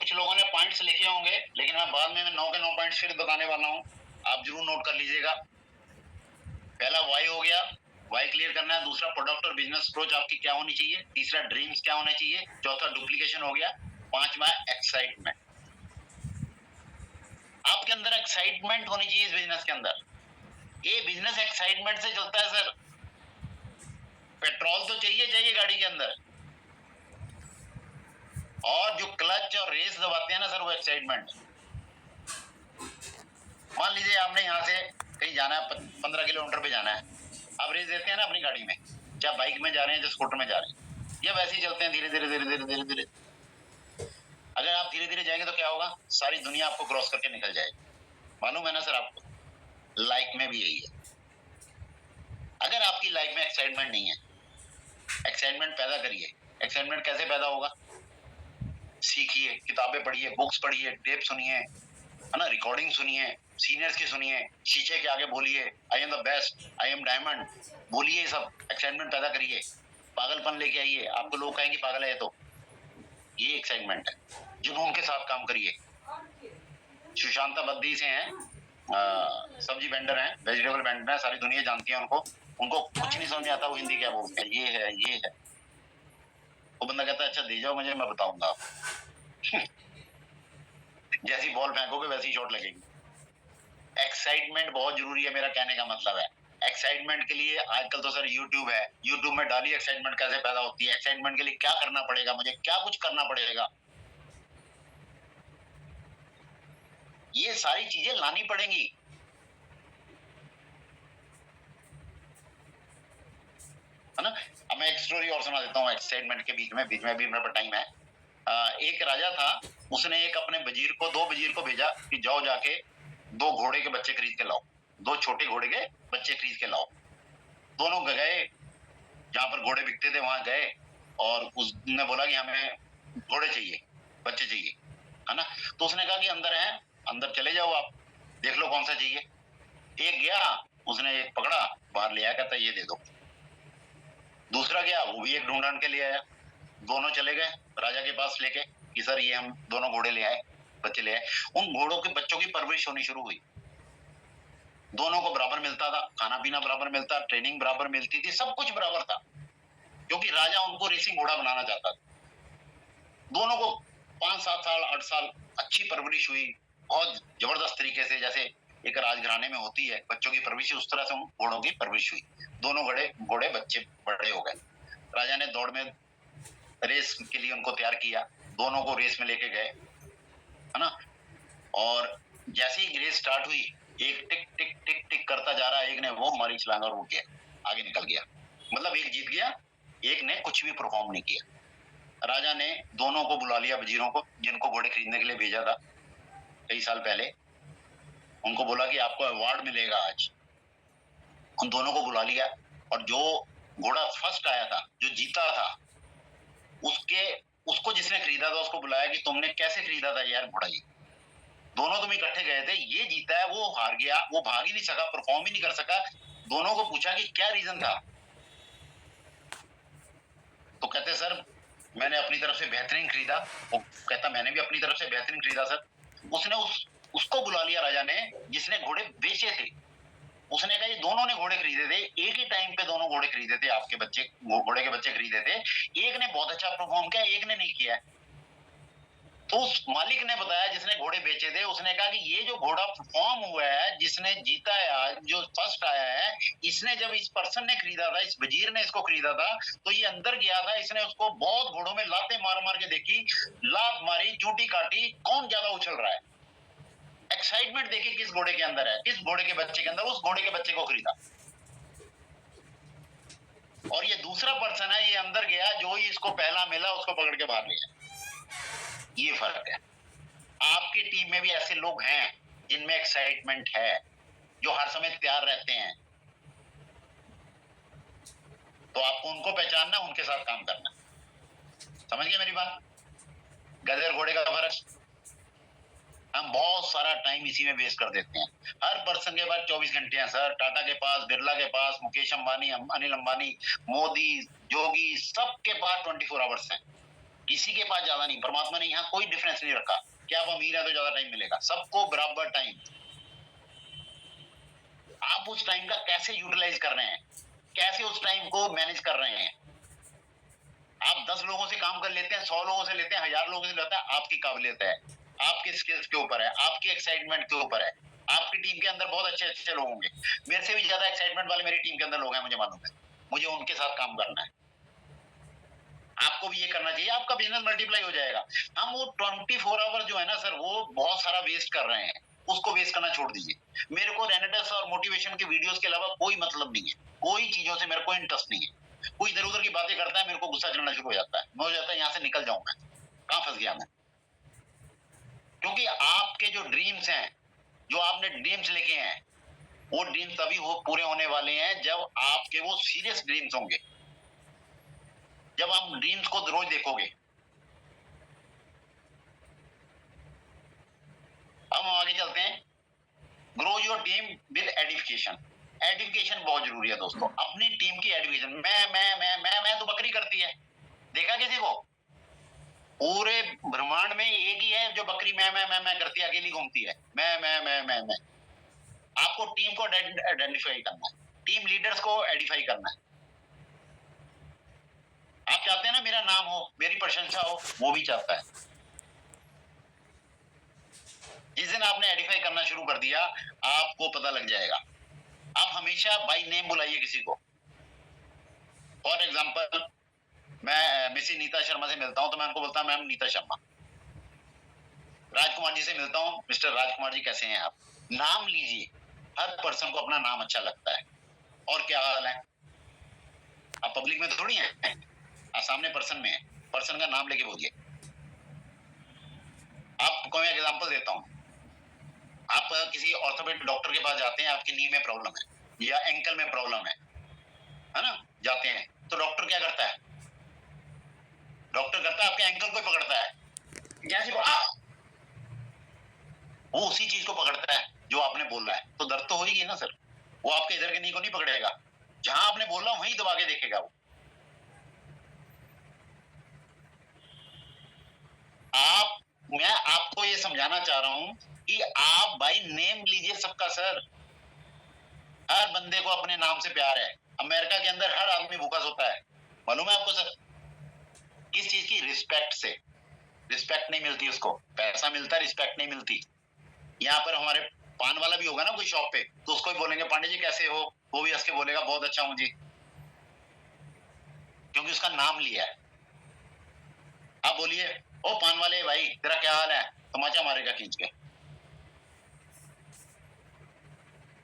कुछ लोगों ने पॉइंट्स लिखे होंगे, लेकिन मैं बाद में 9 के 9 पॉइंट्स फिर बताने वाला हूं, आप जरूर नोट कर लीजिएगा। पहला वाई हो गया, वाई क्लियर करना है। दूसरा प्रोडक्ट और बिजनेस अप्रोच आपकी क्या होनी चाहिए। तीसरा ड्रीम्स क्या होने चाहिए। चौथा डुप्लीकेशन हो गया। पांचवा एक्साइटमेंट, आपके अंदर एक्साइटमेंट होनी चाहिए इस बिजनेस के अंदर। ये बिजनेस एक्साइटमेंट से चलता है सर। पेट्रोल तो चाहिए चाहिए गाड़ी के अंदर, और जो क्लच और रेस दबाते हैं ना सर, वो एक्साइटमेंट। मान लीजिए आपने यहाँ से कहीं जाना है, 15 किलोमीटर पे जाना है, आप रेस देते हैं ना अपनी गाड़ी में, चाहे बाइक में जा रहे हैं चाहे स्कूटर में जा रहे हैं, या वैसे ही चलते हैं धीरे धीरे धीरे धीरे धीरे धीरे। अगर आप धीरे धीरे जाएंगे तो क्या होगा, सारी दुनिया आपको क्रॉस करके निकल जाएगी। मालूम है ना सर आपको, लाइफ में भी यही है। अगर आपकी लाइफ में एक्साइटमेंट नहीं है, एक्साइटमेंट पैदा करिए। एक्साइटमेंट कैसे पैदा होगा, सीखिए, किताबें पढ़िए, बुक्स पढ़िए, टेप सुनिए, है ना, रिकॉर्डिंग सुनिए, सीनियर्स की सुनिए, शीशे के आगे बोलिए I am the best, I am diamond, बोलिए, सब एक्साइटमेंट पैदा करिए। पागलपन लेके आइए, आपको लोग कहेंगे पागल है तो, ये एक्साइटमेंट है। जुनून के साथ काम करिए। सुशांता बद्दी से हैं, सब्जी वेंडर हैं, वेजिटेबल वेंडर हैं, सारी दुनिया जानती है उनको। उनको कुछ नहीं समझ आता वो हिंदी क्या बोलते हैं, ये है ये है। वो बंदा कहता है अच्छा दे जाओ मुझे, मैं बताऊंगा आपको। जैसी बॉल फेंकोगे वैसी शॉट लगेगी। एक्साइटमेंट बहुत जरूरी है, मेरा कहने का मतलब है। एक्साइटमेंट के लिए आजकल तो सर यूट्यूब है, यूट्यूब में डालिए एक्साइटमेंट कैसे पैदा होती है, एक्साइटमेंट के लिए क्या करना पड़ेगा, मुझे क्या कुछ करना पड़ेगा, ये सारी चीजें लानी पड़ेंगी, है ना। अब मैं एक स्टोरी और सुना देता हूँ एक्साइटमेंट के बीच में भी मेरे पास टाइम है। एक राजा था, उसने एक अपने वजीर को, 2 वजीर को भेजा कि जाओ जाके 2 घोड़े के बच्चे खरीद के लाओ, 2 छोटे घोड़े के बच्चे खरीद के लाओ। दोनों गए जहां पर घोड़े बिकते थे, वहां गए, और उसने बोला कि हमें घोड़े चाहिए, बच्चे चाहिए, है ना। तो उसने कहा कि अंदर है, अंदर चले जाओ, आप देख लो कौन सा चाहिए। एक गया, उसने एक पकड़ा, बाहर ले आया, कहता ये दे दो। दूसरा गया, वो भी एक ढूंढ के ले आया। दोनों चले गए राजा के पास लेके कि सर ये हम दोनों घोड़े ले आए, बच्चे ले आए। उन घोड़ों के बच्चों की परवरिश होनी शुरू हुई। दोनों को बराबर मिलता था, खाना पीना बराबर मिलता, ट्रेनिंग बराबर मिलती थी, सब कुछ बराबर था, क्योंकि राजा उनको रेसिंग घोड़ा बनाना चाहता था। दोनों को 5, 7 साल, 8 साल अच्छी परवरिश हुई, बहुत जबरदस्त तरीके से, जैसे एक राजघराने में होती है बच्चों की परवरिश, उस तरह से उन घोड़ों की परवरिश हुई। दोनों घोड़े बच्चे बड़े हो गए। राजा ने दौड़ में रेस के लिए उनको तैयार किया, दोनों को रेस में लेके गए, है ना। और जैसे ही रेस स्टार्ट हुई, एक टिक टिक टिक टिक करता जा रहा है, एक ने वो मारी छलांग और उठ गया, आगे निकल गया। मतलब एक जीत गया, एक ने कुछ भी परफॉर्म नहीं किया। राजा ने दोनों को बुला लिया, वजीरों को, जिनको घोड़े खरीदने के लिए भेजा था कई साल पहले, उनको बोला कि आपको अवार्ड मिलेगा आज। उन दोनों को बुला लिया, और जो घोड़ा फर्स्ट आया था, जो जीता था, उसको जिसने खरीदा था उसको बुलाया कि तुमने कैसे खरीदा था यार घोड़ा, ये दोनों तुम इकट्ठे गए थे, ये जीता है, वो हार गया, वो भाग ही नहीं सका, परफॉर्म ही नहीं कर सका। दोनों को पूछा कि क्या रीजन था, तो कहते सर मैंने अपनी तरफ से बेहतरीन खरीदा। वो कहता मैंने भी अपनी तरफ से बेहतरीन खरीदा सर। उसने उसको बुला लिया राजा ने, जिसने घोड़े बेचे थे, उसने कहा ये दोनों ने घोड़े खरीदे थे, एक ही टाइम पे दोनों घोड़े खरीदे थे, आपके बच्चे घोड़े के बच्चे खरीदे थे, एक ने बहुत अच्छा परफॉर्म किया, एक ने नहीं किया। तो उस मालिक ने बताया जिसने घोड़े बेचे थे, उसने कहा कि ये जो घोड़ा परफॉर्म हुआ है, जिसने जीता है आज, जो फर्स्ट आया है, इसने जब इस पर्सन ने खरीदा था, इस वजीर ने इसको खरीदा था, तो ये अंदर गया था, इसने उसको बहुत घोड़ों में लातें मार मार के देखी, लात मारी, चूटी काटी, कौन ज्यादा उछल रहा है। एक्साइटमेंट देखिए किस घोड़े के अंदर है, किस घोड़े के बच्चे के अंदर, उस घोड़े के बच्चे को खरीदा। और ये दूसरा पर्सन है, ये अंदर गया, जो ही इसको पहला मिला उसको पकड़ के बाहर लिया। ये फर्क है। आपकी टीम में भी ऐसे लोग हैं जिनमें एक्साइटमेंट है, जो हर समय तैयार रहते हैं, तो आपको उनको पहचानना, उनके साथ काम करना। समझ गए मेरी बात? गधे और घोड़े का फर्क। हम बहुत सारा टाइम इसी में वेस्ट कर देते हैं। हर पर्सन के पास 24 घंटे हैं सर। टाटा के पास, बिरला के पास, मुकेश अंबानी, अनिल अंबानी, मोदी, योगी, सबके पास 24 आवर्स हैं। किसी के पास ज्यादा नहीं। परमात्मा ने यहाँ कोई डिफरेंस नहीं रखा कि आप अमीर है तो ज्यादा टाइम मिलेगा, सबको बराबर टाइम। आप उस टाइम का कैसे यूटिलाइज कर रहे हैं, कैसे उस टाइम को मैनेज कर रहे हैं। आप 10 लोगों से काम कर लेते हैं, 100 लोगों से लेते हैं, 1000 लोगों से लेते हैं, आपकी काबिलियत है, आपके स्किल्स के ऊपर है, आपकी एक्साइटमेंट के ऊपर है। आपकी टीम के अंदर बहुत अच्छे अच्छे लोग होंगे, मेरे से भी ज्यादा एक्साइटमेंट वाले मेरी टीम के अंदर लोग हैं, मुझे मालूम है। मुझे उनके साथ काम करना है। आपको भी ये करना चाहिए, आपका बिजनेस मल्टीप्लाई हो जाएगा। हम वो 24 आवर जो है ना सर, वो बहुत सारा वेस्ट कर रहे हैं, उसको वेस्ट करना छोड़ दीजिए। मेरे को रेनेटस और मोटिवेशन की वीडियोस के अलावा कोई मतलब नहीं है, कोई चीजों से मेरे को इंटरेस्ट नहीं है। कोई इधर उधर की बातें करता है, मेरे को गुस्सा चढ़ना शुरू हो जाता है, मैं हो जाता है यहाँ से निकल जाऊं, मैं कहाँ फंस गया मैं। क्योंकि आपके जो ड्रीम्स हैं, जो आपने ड्रीम्स लेके हैं, वो ड्रीम्स तभी हो पूरे होने वाले हैं जब आपके वो सीरियस ड्रीम्स होंगे, जब आप ड्रीम्स को रोज देखोगे। अब हम आगे चलते हैं। Grow your team with edification. Edification बहुत जरूरी है दोस्तों, अपनी टीम की एडिफिकेशन। मैं तो बकरी करती है, देखा किसी को? पूरे ब्रह्मांड में एक ही है जो बकरी मैं करती है, अकेली घूमती है, मैं। आपको टीम को आइडेंटिफाई करना है, टीम लीडर्स को एडिफाई करना है। आप चाहते हैं ना मेरा नाम हो, मेरी प्रशंसा हो, वो भी चाहता है। जिस दिन आपने एडिफाई करना शुरू कर दिया, आपको पता लग जाएगा। आप हमेशा बाय नेम बुलाइए किसी को। फॉर एग्जाम्पल, मैं मिसी नीता शर्मा से मिलता हूं तो मैं उनको बोलता हूं मैम नीता शर्मा। राजकुमार जी से मिलता हूं, मिस्टर राजकुमार जी कैसे हैं आप। नाम लीजिए, हर पर्सन को अपना नाम अच्छा लगता है। और क्या हाल है, आप पब्लिक में थोड़ी हैं, आप सामने पर्सन में है, पर्सन का नाम लेके बोलिए। आपको मैं एग्जांपल देता हूं। आप किसी ऑर्थोपेडिक डॉक्टर के पास जाते हैं, आपकी नी में प्रॉब्लम है या एंकल में प्रॉब्लम है ना, जाते हैं तो डॉक्टर क्या करता है? डॉक्टर करता है आपके एंकल को पकड़ता है, वो उसी चीज को पकड़ता है जो आपने बोला है, तो दर्द तो होगी ना सर। वो आपके इधर के नी को नहीं पकड़ेगा, जहां आपने बोला वहीं दबा के देखेगा वो। मैं आपको ये समझाना चाह रहा हूं कि आप भाई नेम लीजिए सबका सर। हर बंदे को अपने नाम से प्यार है। अमेरिका के अंदर हर आदमी भूखा सोता है, मालूम है आपको सर? किस चीज की? रिस्पेक्ट से। रिस्पेक्ट नहीं मिलती उसको, पैसा मिलता है, रिस्पेक्ट नहीं मिलती। यहाँ पर हमारे पान वाला भी होगा ना कोई शॉप पे, तो उसको भी बोलेंगे पांडे जी कैसे हो, वो भी हंस के बोलेगा बहुत अच्छा हूं जी, क्योंकि उसका नाम लिया है। आप बोलिए ओ पान वाले भाई तेरा क्या हाल है, तमाचा मारेगा खींच के।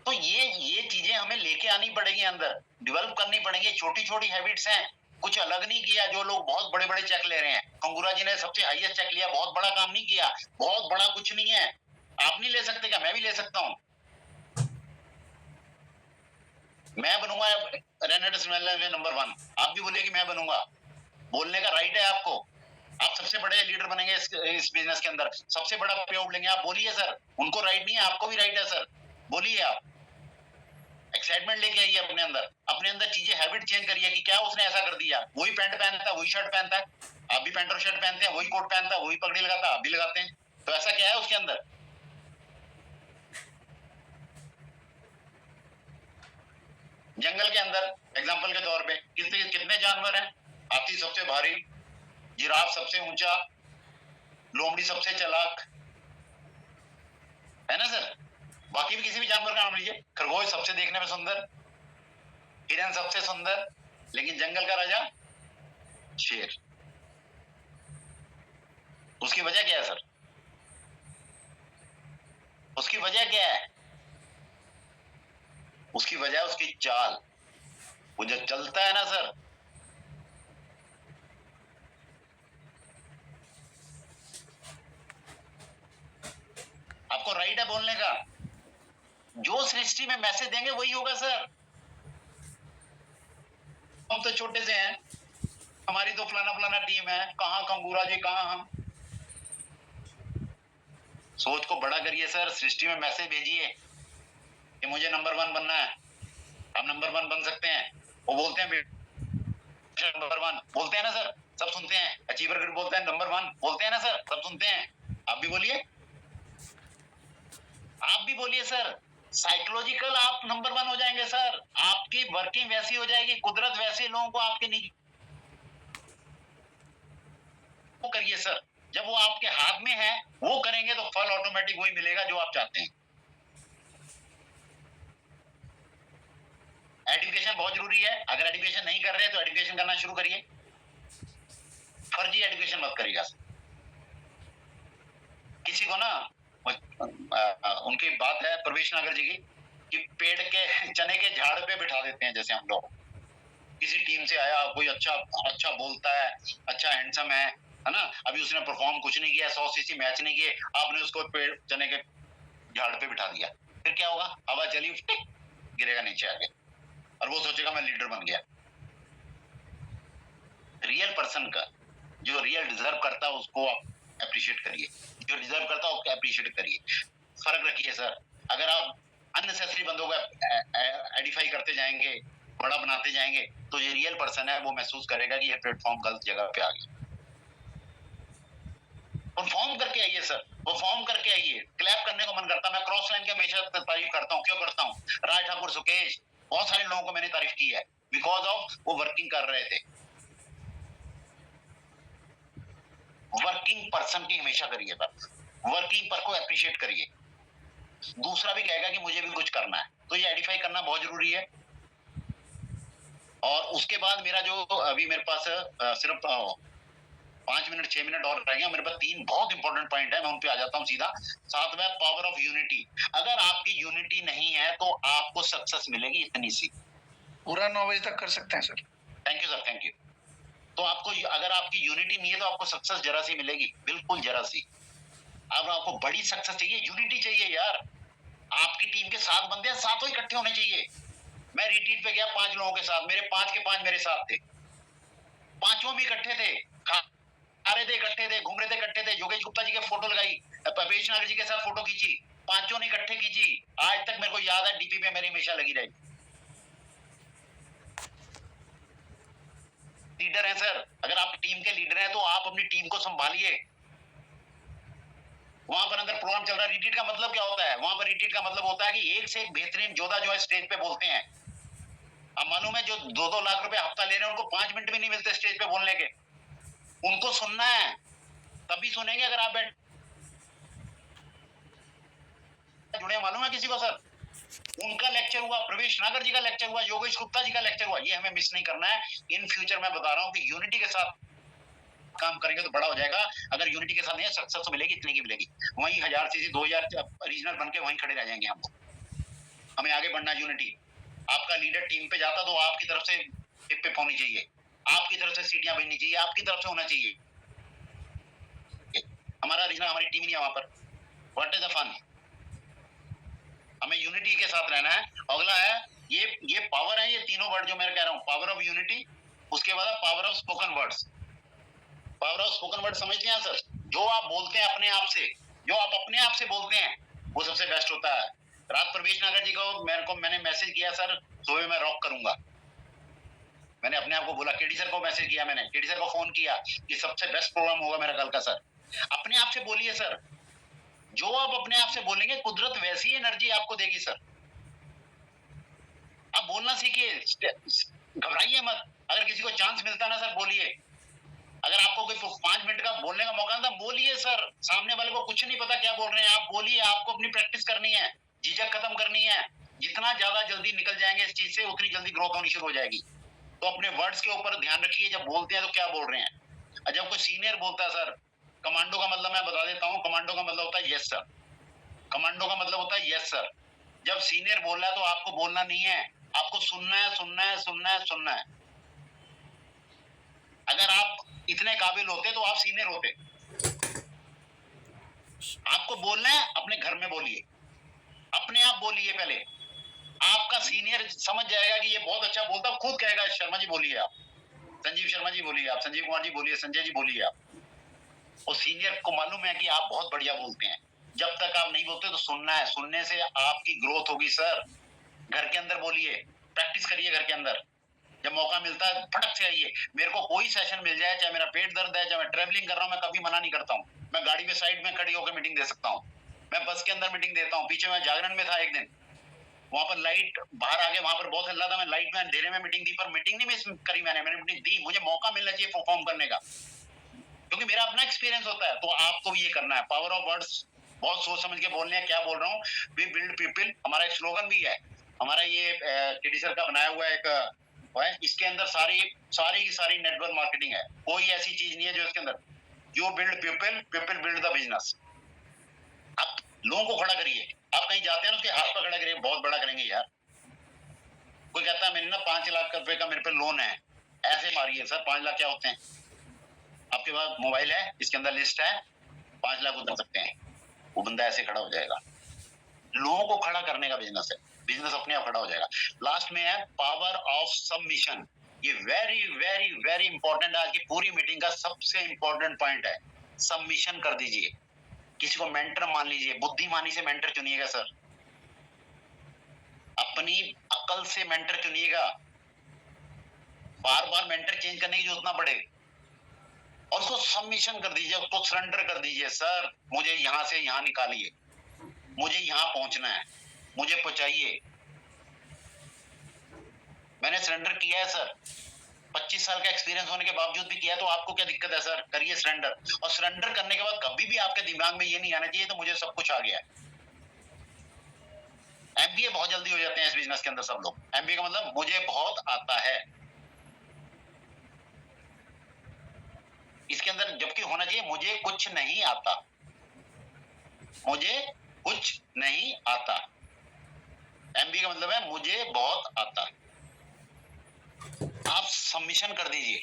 तो ये चीजें हमें लेके आनी पड़ेगी, अंदर डेवलप करनी पड़ेगी। छोटी छोटी हैबिट्स हैं, कुछ अलग नहीं किया। जो लोग बहुत बड़े बड़े चेक ले रहे हैं, कंगूरा जी ने सबसे हाईएस्ट चेक लिया, बहुत बड़ा काम नहीं किया, बहुत बड़ा कुछ नहीं है। आप नहीं ले सकते क्या? मैं भी ले सकता हूं। मैं बनूंगा रेनेटस नंबर 1, आप भी बोलिए कि मैं बनूंगा। बोलने का राइट है आपको। आप सबसे बड़े लीडर बनेंगे इस बिजनेस के अंदर, सबसे बड़ा पे आउट लेंगे, आप बोलिए सर। उनको राइट नहीं है, आपको भी राइट है सर, बोलिए आप। एक्साइटमेंट लेके आइए अपने अंदर चीजें, हैबिट चेंज करिए कि क्या उसने ऐसा कर दिया, वही पैंट पहनता है, वही शर्ट पहनता है, आप भी पैंट और शर्ट पहनते हैं, वही कोट पहनता है, वही पगड़ी लगाता है, आप भी लगाते हैं, तो ऐसा क्या है उसके अंदर? जंगल के अंदर एग्जाम्पल के तौर पे कितने जानवर हैं? हाथी सबसे भारी, जिराफ सबसे ऊंचा, लोमड़ी सबसे चालाक, है ना सर? बाकी भी किसी भी जानवर का नाम लीजिए। खरगोश सबसे देखने में सुंदर, हिरन सबसे सुंदर, लेकिन जंगल का राजा शेर। उसकी वजह क्या है सर? उसकी वजह क्या है? उसकी वजह उसकी चाल। वो जो चलता है ना सर, आपको राइट है बोलने का। जो सृष्टि में मैसेज देंगे वही होगा सर। हम तो छोटे से हैं, हमारी तो फलाना फलाना टीम है, कहाँ कंगूरा जी, कहाँ हम। सोच को बड़ा करिए सर, सृष्टि में मैसेज भेजिए कि मुझे नंबर 1 बनना है। हम नंबर 1 बन सकते हैं। वो बोलते हैं नंबर 1 बोलते हैं ना सर, सब सुनते हैं। अचीवर ग्रुप बोलते हैं नंबर 1 बोलते हैं ना सर, सब सुनते हैं। आप भी बोलिए, आप भी बोलिए सर। साइकोलॉजिकल आप नंबर 1 हो जाएंगे सर। आपकी वर्किंग वैसी हो जाएगी, कुदरत वैसे लोगों को आपके नीचे वो करिए सर। जब वो आपके हाथ में है, वो करेंगे तो फल ऑटोमेटिक वही मिलेगा जो आप चाहते हैं। एजुकेशन बहुत जरूरी है। अगर एजुकेशन नहीं कर रहे तो एजुकेशन करना शुरू करिए। फर्जी एजुकेशन मत करिएगा। किसी को ना उनकी बात है प्रवेश नागर जी की कि पेड़ के चने के झाड़ पे बिठा देते हैं। जैसे हम लोग किसी टीम से आया, कोई अच्छा बोलता है, अच्छा हैंडसम है ना, अभी उसने परफॉर्म कुछ नहीं किया, 100 सीसी मैच नहीं किए, आपने उसको पेड़ चने के झाड़ पे बिठा दिया, फिर क्या होगा? हवा चली, गिरेगा नीचे आके और वो सोचेगा मैं लीडर बन गया। रियल पर्सन का, जो रियल डिजर्व करता है उसको आप अप्रिशिएट करिए, जो डिजर्व करता है उसको अप्रिशिएट करिए। फर्क रखिए सर। अगर आप अननेसेसरी बंदों को एडिफाई करते जाएंगे, बड़ा बनाते जाएंगे, तो ये रियल पर्सन है, वो महसूस करेगा कि ये प्लेटफॉर्म गलत जगह पे आ गया। परफॉर्म करके आइए सर, परफॉर्म करके आइए। क्लैप करने को मन करता, मैं क्रॉस लाइन की हमेशा तारीफ करता हूँ। क्यों करता हूँ? राज ठाकुर, सुकेश, बहुत सारे लोगों को मैंने तारीफ की है, बिकॉज ऑफ वो वर्किंग कर रहे थे। वर्किंग पर्सन की हमेशा करिए सर, वर्किंग पर को अप्रिशिएट करिए। दूसरा भी कहेगा कि मुझे भी कुछ करना है, तो ये आइडेंटिफाई करना बहुत जरूरी है। और उसके बाद मेरा जो अभी मेरे पास सिर्फ 5 मिनट 6 मिनट और रह गए, मेरे पास 3 बहुत इंपॉर्टेंट पॉइंट है, मैं उन पे आ जाता हूँ सीधा। सातवां, पावर ऑफ यूनिटी। अगर आपकी यूनिटी नहीं है तो आपको सक्सेस मिलेगी इतनी सी। पूरा 9 बजे तक कर सकते हैं sir. Thank you sir, thank you. तो आपको अगर आपकी यूनिटी नहीं है तो आपको सक्सेस जरा सी मिलेगी, बिल्कुल जरा सी। अब आपको बड़ी सक्सेस चाहिए, यूनिटी चाहिए यार। आपकी टीम के 7 बंदे हैं, सातों इकट्ठे होने चाहिए। मैं रिट्रीट पे गया 5 लोगों के साथ, मेरे 5 के 5 मेरे साथ थे, पांचों भी इकट्ठे थे, खा रहे थे इकट्ठे थे, घूम रहे थे इकट्ठे थे। योगेश गुप्ता जी के फोटो लगाई, प्रवेश नागर जी के साथ फोटो खींची, पांचों ने इकट्ठे खींची। आज तक मेरे को याद है, डीपी पे मेरी हमेशा लगी रही। लीडर है सर, अगर आप टीम के लीडर हैं तो आप अपनी टीम को संभालिए। वहां पर अंदर प्रोग्राम चल रहा है, रिट्रीट का मतलब क्या होता है? वहां पर रिट्रीट का मतलब होता है कि एक से एक बेहतरीन जोधा जो है स्टेज पे बोलते हैं। अब मालूम है जो 2-2 लाख रुपए हफ्ता ले रहे हैं, उनको 5 मिनट भी नहीं मिलते स्टेज पे बोलने के। उनको सुनना है, तभी सुनेंगे अगर आप बैठ जुड़े। मालूम है किसी को सर? उनका लेक्चर हुआ, प्रवेश नागर जी का लेक्चर हुआ, योगेश गुप्ता जी का लेक्चर हुआ, ये हमें मिस नहीं करना है। इन फ्यूचर मैं बता रहा हूँ कि यूनिटी के साथ काम करेंगे तो बड़ा हो जाएगा। अगर यूनिटी के साथ नहीं, सक्सेस तो मिलेगी, इतनी की मिलेगी। वहीं 1000 सीसी 2000 रीजनल बन के वहीं खड़े रह जाएंगे हम। हमें आगे बढ़ना है यूनिटी। आपका लीडर टीम पे जाता तो आपकी तरफ से टिप पे होनी चाहिए, आपकी तरफ से सीटियां बननी चाहिए, आपकी तरफ से होना चाहिए। हमारा रीजनल, हमारी टीम नहीं है वहां पर। What is the fun? हमें यूनिटी के साथ रहना है। अगला है ये पावर है, ये तीनों वर्ड जो मैं कह रहा हूँ, पावर ऑफ यूनिटी। उसके बाद power of spoken words. Power of spoken word समझते हैं सर? जो आप बोलते हैं अपने आप से, जो आप अपने आप से बोलते हैं, वो सबसे बेस्ट होता है। रात प्रवेश नागर जी को मैंने मैसेज किया, सर सुबह मैं रॉक करूंगा। मैंने अपने आप को बोला, केडी सर को मैसेज किया, मैंने केडी सर को फोन किया कि सबसे बेस्ट प्रोग्राम होगा मेरा कल का सर। अपने आप से बोलिए सर, जो आप अपने आप से बोलेंगे कुदरत वैसी एनर्जी आपको देगी सर। आप बोलना बोलना सीखिए, घबराइए मत। अगर किसी को चांस मिलता ना सर, बोलिए। अगर आपको कोई 5 मिनट का बोलने का मौका मिलता, बोलिए सर। सामने वाले को कुछ नहीं पता क्या बोल रहे हैं, आप बोलिए। आपको अपनी प्रैक्टिस करनी है, झिझक खत्म करनी है। जितना ज्यादा जल्दी निकल जाएंगे इस चीज से, उतनी जल्दी ग्रोथ होनी शुरू हो जाएगी। तो अपने वर्ड्स के ऊपर ध्यान रखिए, जब बोलते हैं तो क्या बोल रहे हैं। और जब कोई सीनियर बोलता है सर, कमांडो का मतलब मैं बता देता हूँ, कमांडो का मतलब होता है यस सर। कमांडो का मतलब होता है यस सर। जब सीनियर बोल रहा है तो आपको बोलना नहीं है, आपको सुनना है, सुनना है, सुनना है, सुनना है। अगर आप इतने काबिल होते तो आप सीनियर होते। आपको बोलना है, अपने घर में बोलिए, अपने आप बोलिए। पहले आपका सीनियर समझ जाएगा कि ये बहुत अच्छा बोलता, खुद कहेगा शर्मा जी बोलिए आप, संजीव शर्मा जी बोलिए आप, संजीव कुमार जी बोलिए, संजय जी बोलिए आप। और सीनियर को मालूम है कि आप बहुत बढ़िया बोलते हैं। जब तक आप नहीं बोलते तो सुनना है, सुनने से आपकी ग्रोथ होगी सर। घर के अंदर बोलिए, प्रैक्टिस करिए घर के अंदर। जब मौका मिलता है फटक से आइए। मेरे को कोई सेशन मिल जाए, चाहे मेरा पेट दर्द है, चाहे मैं ट्रेवलिंग कर रहा हूँ, मैं कभी मना नहीं करता हूँ। मैं गाड़ी में साइड में खड़ी होकर मीटिंग दे सकता हूँ, मैं बस के अंदर मीटिंग देता हूँ। पीछे मैं जागरण में था एक दिन, वहां पर लाइट बाहर आ गया, वहां पर बहुत हल्ला था, मैं लाइट में अंधेरे में मीटिंग दी, पर मीटिंग नहीं मिस करी मैंने मीटिंग दी। मुझे मौका मिलना चाहिए परफॉर्म करने का, क्योंकि मेरा अपना एक्सपीरियंस होता है। तो आपको भी ये करना है, पावर ऑफ वर्ड्स। बहुत सोच समझ के बोलने हैं। क्या बोल रहा हूँ, वी बिल्ड पीपल, हमारा एक स्लोगन भी है। हमारा ये केडी सर का बनाया हुआ एक है, इसके अंदर सारी सारी की सारी नेटवर्क मार्केटिंग है। कोई ऐसी चीज नहीं है जो इसके अंदर, you build people, people build the business. आप लोगों को खड़ा करिए। आप कहीं जाते हैं ना, उसके हाथ पर खड़ा करिए, बहुत बड़ा करेंगे यार। कोई कहता है मेरे ना 5 लाख रुपए का मेरे पे लोन है, ऐसे मारिए सर 5 लाख क्या होते हैं। आपके पास मोबाइल है, इसके अंदर लिस्ट है, 5 लाख उतर सकते हैं। वो बंदा ऐसे खड़ा हो जाएगा। लोगों को खड़ा करने का बिजनेस है, बिजनेस अपने आप खड़ा हो जाएगा। लास्ट में है पावर ऑफ सबमिशन। ये वेरी वेरी वेरी इंपॉर्टेंट, आज की पूरी मीटिंग का सबसे इंपॉर्टेंट पॉइंट है। सबमिशन कर दीजिए। किसी को मेंटर मान लीजिए, बुद्धिमानी से मेंटर चुनिएगा सर, अपनी अकल से मेंटर चुनिएगा। बार बार मेंटर चेंज करने की जरूरत ना पड़े, और उसको सबमिशन कर दीजिए, उसको सरेंडर कर दीजिए। सर मुझे यहां से यहां निकालिए, मुझे यहां पहुंचना है, मुझे पहुंचाइए। मैंने सरेंडर किया है सर, 25 साल का एक्सपीरियंस होने के बावजूद भी किया है। तो आपको क्या दिक्कत है सर, करिए सरेंडर। और सरेंडर करने के बाद कभी भी आपके दिमाग में ये नहीं आना चाहिए तो मुझे सब कुछ आ गया है। एमबीए बहुत जल्दी हो जाते हैं इस बिजनेस के अंदर सब लोग। एमबीए का मतलब मुझे बहुत आता है, इसके अंदर जबकि होना चाहिए मुझे कुछ नहीं आता, मुझे कुछ नहीं आता। एमबीए का मतलब है मुझे बहुत आता। आप सबमिशन कर दीजिए।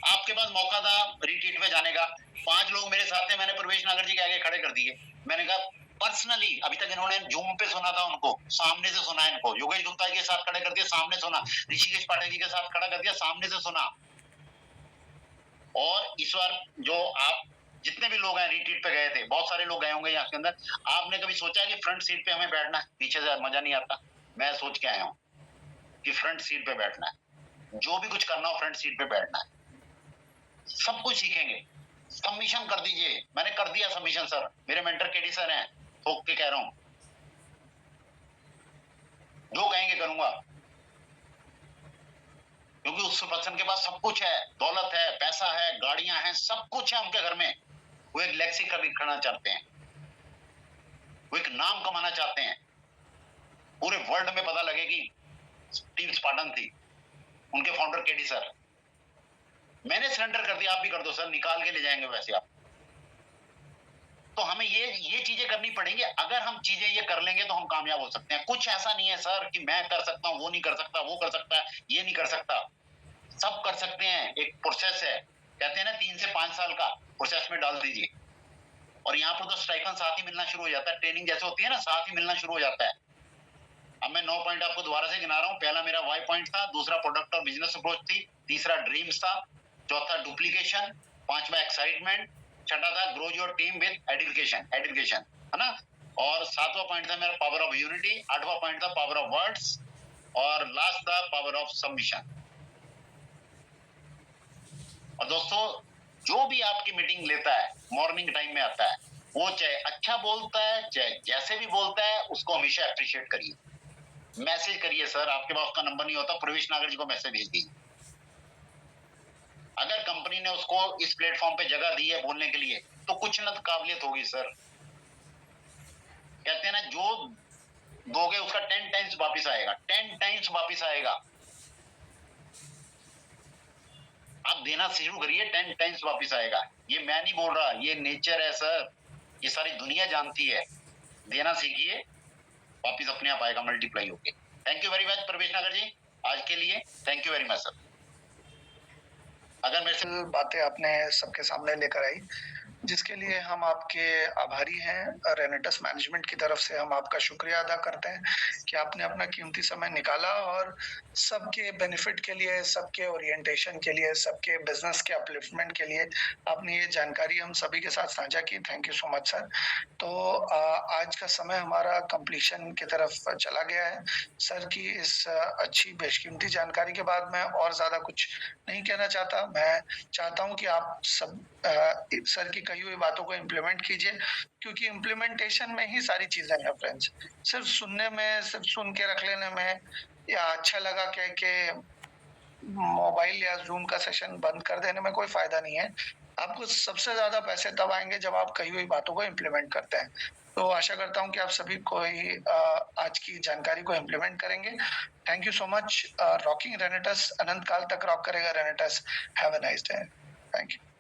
आपके पास मौका था रिट्रीट पे जाने का, 5 लोग मेरे साथ थे, मैंने प्रवेश नागर जी के आगे खड़े कर दिए। मैंने कहा पर्सनली, अभी तक इन्होंने जूम पे सुना था, उनको सामने से सुना इनको, योगेश गुप्ता के साथ खड़े कर दिया, सामने सुना, ऋषिकेश पाठक जी के साथ खड़ा कर दिया, सामने से सुना। और इस बार जो आप जितने भी लोग हैं रिट्रीट पे गए थे, बहुत सारे लोग गए होंगे यहाँ के अंदर, आपने कभी सोचा कि फ्रंट सीट पे हमें बैठना है, पीछे से मजा नहीं आता। मैं सोच के आया हूँ कि फ्रंट सीट पे बैठना है, जो भी कुछ करना हो फ्रंट सीट पे बैठना है, सब कुछ सीखेंगे। सबमिशन कर दीजिए। मैंने कर दिया सबमिशन सर, मेरे मेंटर केडी सर हैं, ठोक के कह रहा हूँ, जो कहेंगे करूंगा, क्योंकि उस पर्सन के पास सब कुछ है, दौलत है, पैसा है, गाड़ियां हैं, सब कुछ है उनके घर में। वो एक लेक्सी करना चाहते हैं, वो एक नाम कमाना चाहते हैं, पूरे वर्ल्ड में पता लगे कि टीम स्पार्टन थी, उनके फाउंडर केडी सर। मैंने सरेंडर कर दिया, आप भी कर दो सर, निकाल के ले जाएंगे वैसे आप। तो हमें ये चीजें करनी पड़ेंगी। अगर हम चीजें ये कर लेंगे तो हम कामयाब हो सकते हैं। कुछ ऐसा नहीं है सर कि मैं कर सकता हूँ, वो नहीं कर सकता, वो कर सकता है, ये नहीं कर सकता। सब कर सकते हैं। एक प्रोसेस है, कहते हैं ना 3 से 5 साल का, प्रोसेस में डाल दीजिए। और यहाँ पर तो स्टाइपेंड साथ ही मिलना शुरू हो जाता है, ट्रेनिंग जैसे होती है ना, साथ ही मिलना शुरू हो जाता है। अब मैं 9 पॉइंट आपको दोबारा से गिना रहा हूँ। पहला मेरा वाई पॉइंट था, दूसरा प्रोडक्ट और बिजनेस अप्रोच थी, तीसरा ड्रीम्स था, चौथा डुप्लीकेशन, पांचवा एक्साइटमेंट, छठा था grow your team with education, education है ना, और 7वां पॉइंट था मेरा पावर ऑफ यूनिटी, 8वां पॉइंट था पावर ऑफ वर्ड्स, और लास्ट था पावर ऑफ सबमिशन। और दोस्तों, जो भी आपकी मीटिंग लेता है, मॉर्निंग टाइम में आता है, वो चाहे अच्छा बोलता है चाहे जैसे भी बोलता है, उसको हमेशा अप्रिशिएट करिए। मैसेज करिए सर, आपके पास उसका नंबर नहीं होता, प्रवेश नागर जी को मैसेज भेज दीजिए। अगर कंपनी ने उसको इस प्लेटफॉर्म पे जगह दी है बोलने के लिए, तो कुछ न तो काबिलियत होगी सर। कहते हैं ना, जो दोगे उसका 10 टाइम्स वापिस आएगा, 10 टाइम्स वापिस आएगा। आप देना शुरू करिए, 10 टाइम्स वापिस आएगा। ये मैं नहीं बोल रहा, ये नेचर है सर, ये सारी दुनिया जानती है। देना सीखिए, वापिस अपने आप आएगा मल्टीप्लाई होके। थैंक यू वेरी मच प्रवेश नागर जी, आज के लिए thank you very much sir. अगर मेरे से बातें आपने सबके सामने लेकर आई, जिसके लिए हम आपके आभारी हैं। रेनेटस मैनेजमेंट की तरफ से हम आपका शुक्रिया अदा करते हैं कि आपने अपना कीमती समय निकाला और सबके बेनिफिट के लिए, सबके ओरिएंटेशन के लिए, सबके बिजनेस के अपलिफ्टमेंट के लिए आपने ये जानकारी हम सभी के साथ साझा की। Thank you so much sir. तो आज का समय हमारा कंप्लीशन की तरफ चला गया है। सर की इस अच्छी बेशकीमती जानकारी के बाद मैं और ज़्यादा कुछ नहीं कहना चाहता। मैं चाहता हूँ कि आप सब सर की कही हुई बातों को इम्प्लीमेंट कीजिए, क्योंकि इम्प्लीमेंटेशन में ही सारी चीज़ें हैं फ्रेंड्स। सिर्फ सुनने में, सिर्फ सुन के रख लेने में या अच्छा लगा कह के मोबाइल या ज़ूम का सेशन बंद कर देने में कोई फ़ायदा नहीं है। आपको सबसे ज़्यादा पैसे तब आएँगे जब आप कही हुई बातों को इम्प्लीमेंट करते हैं। तो आशा करता हूँ कि आप सभी कोई आज की जानकारी को इम्प्लीमेंट करेंगे। Thank you so much. Rocking रेनेटस, अनंत काल तक रॉक करेगा रेनेटस। Have a nice day. Thank you.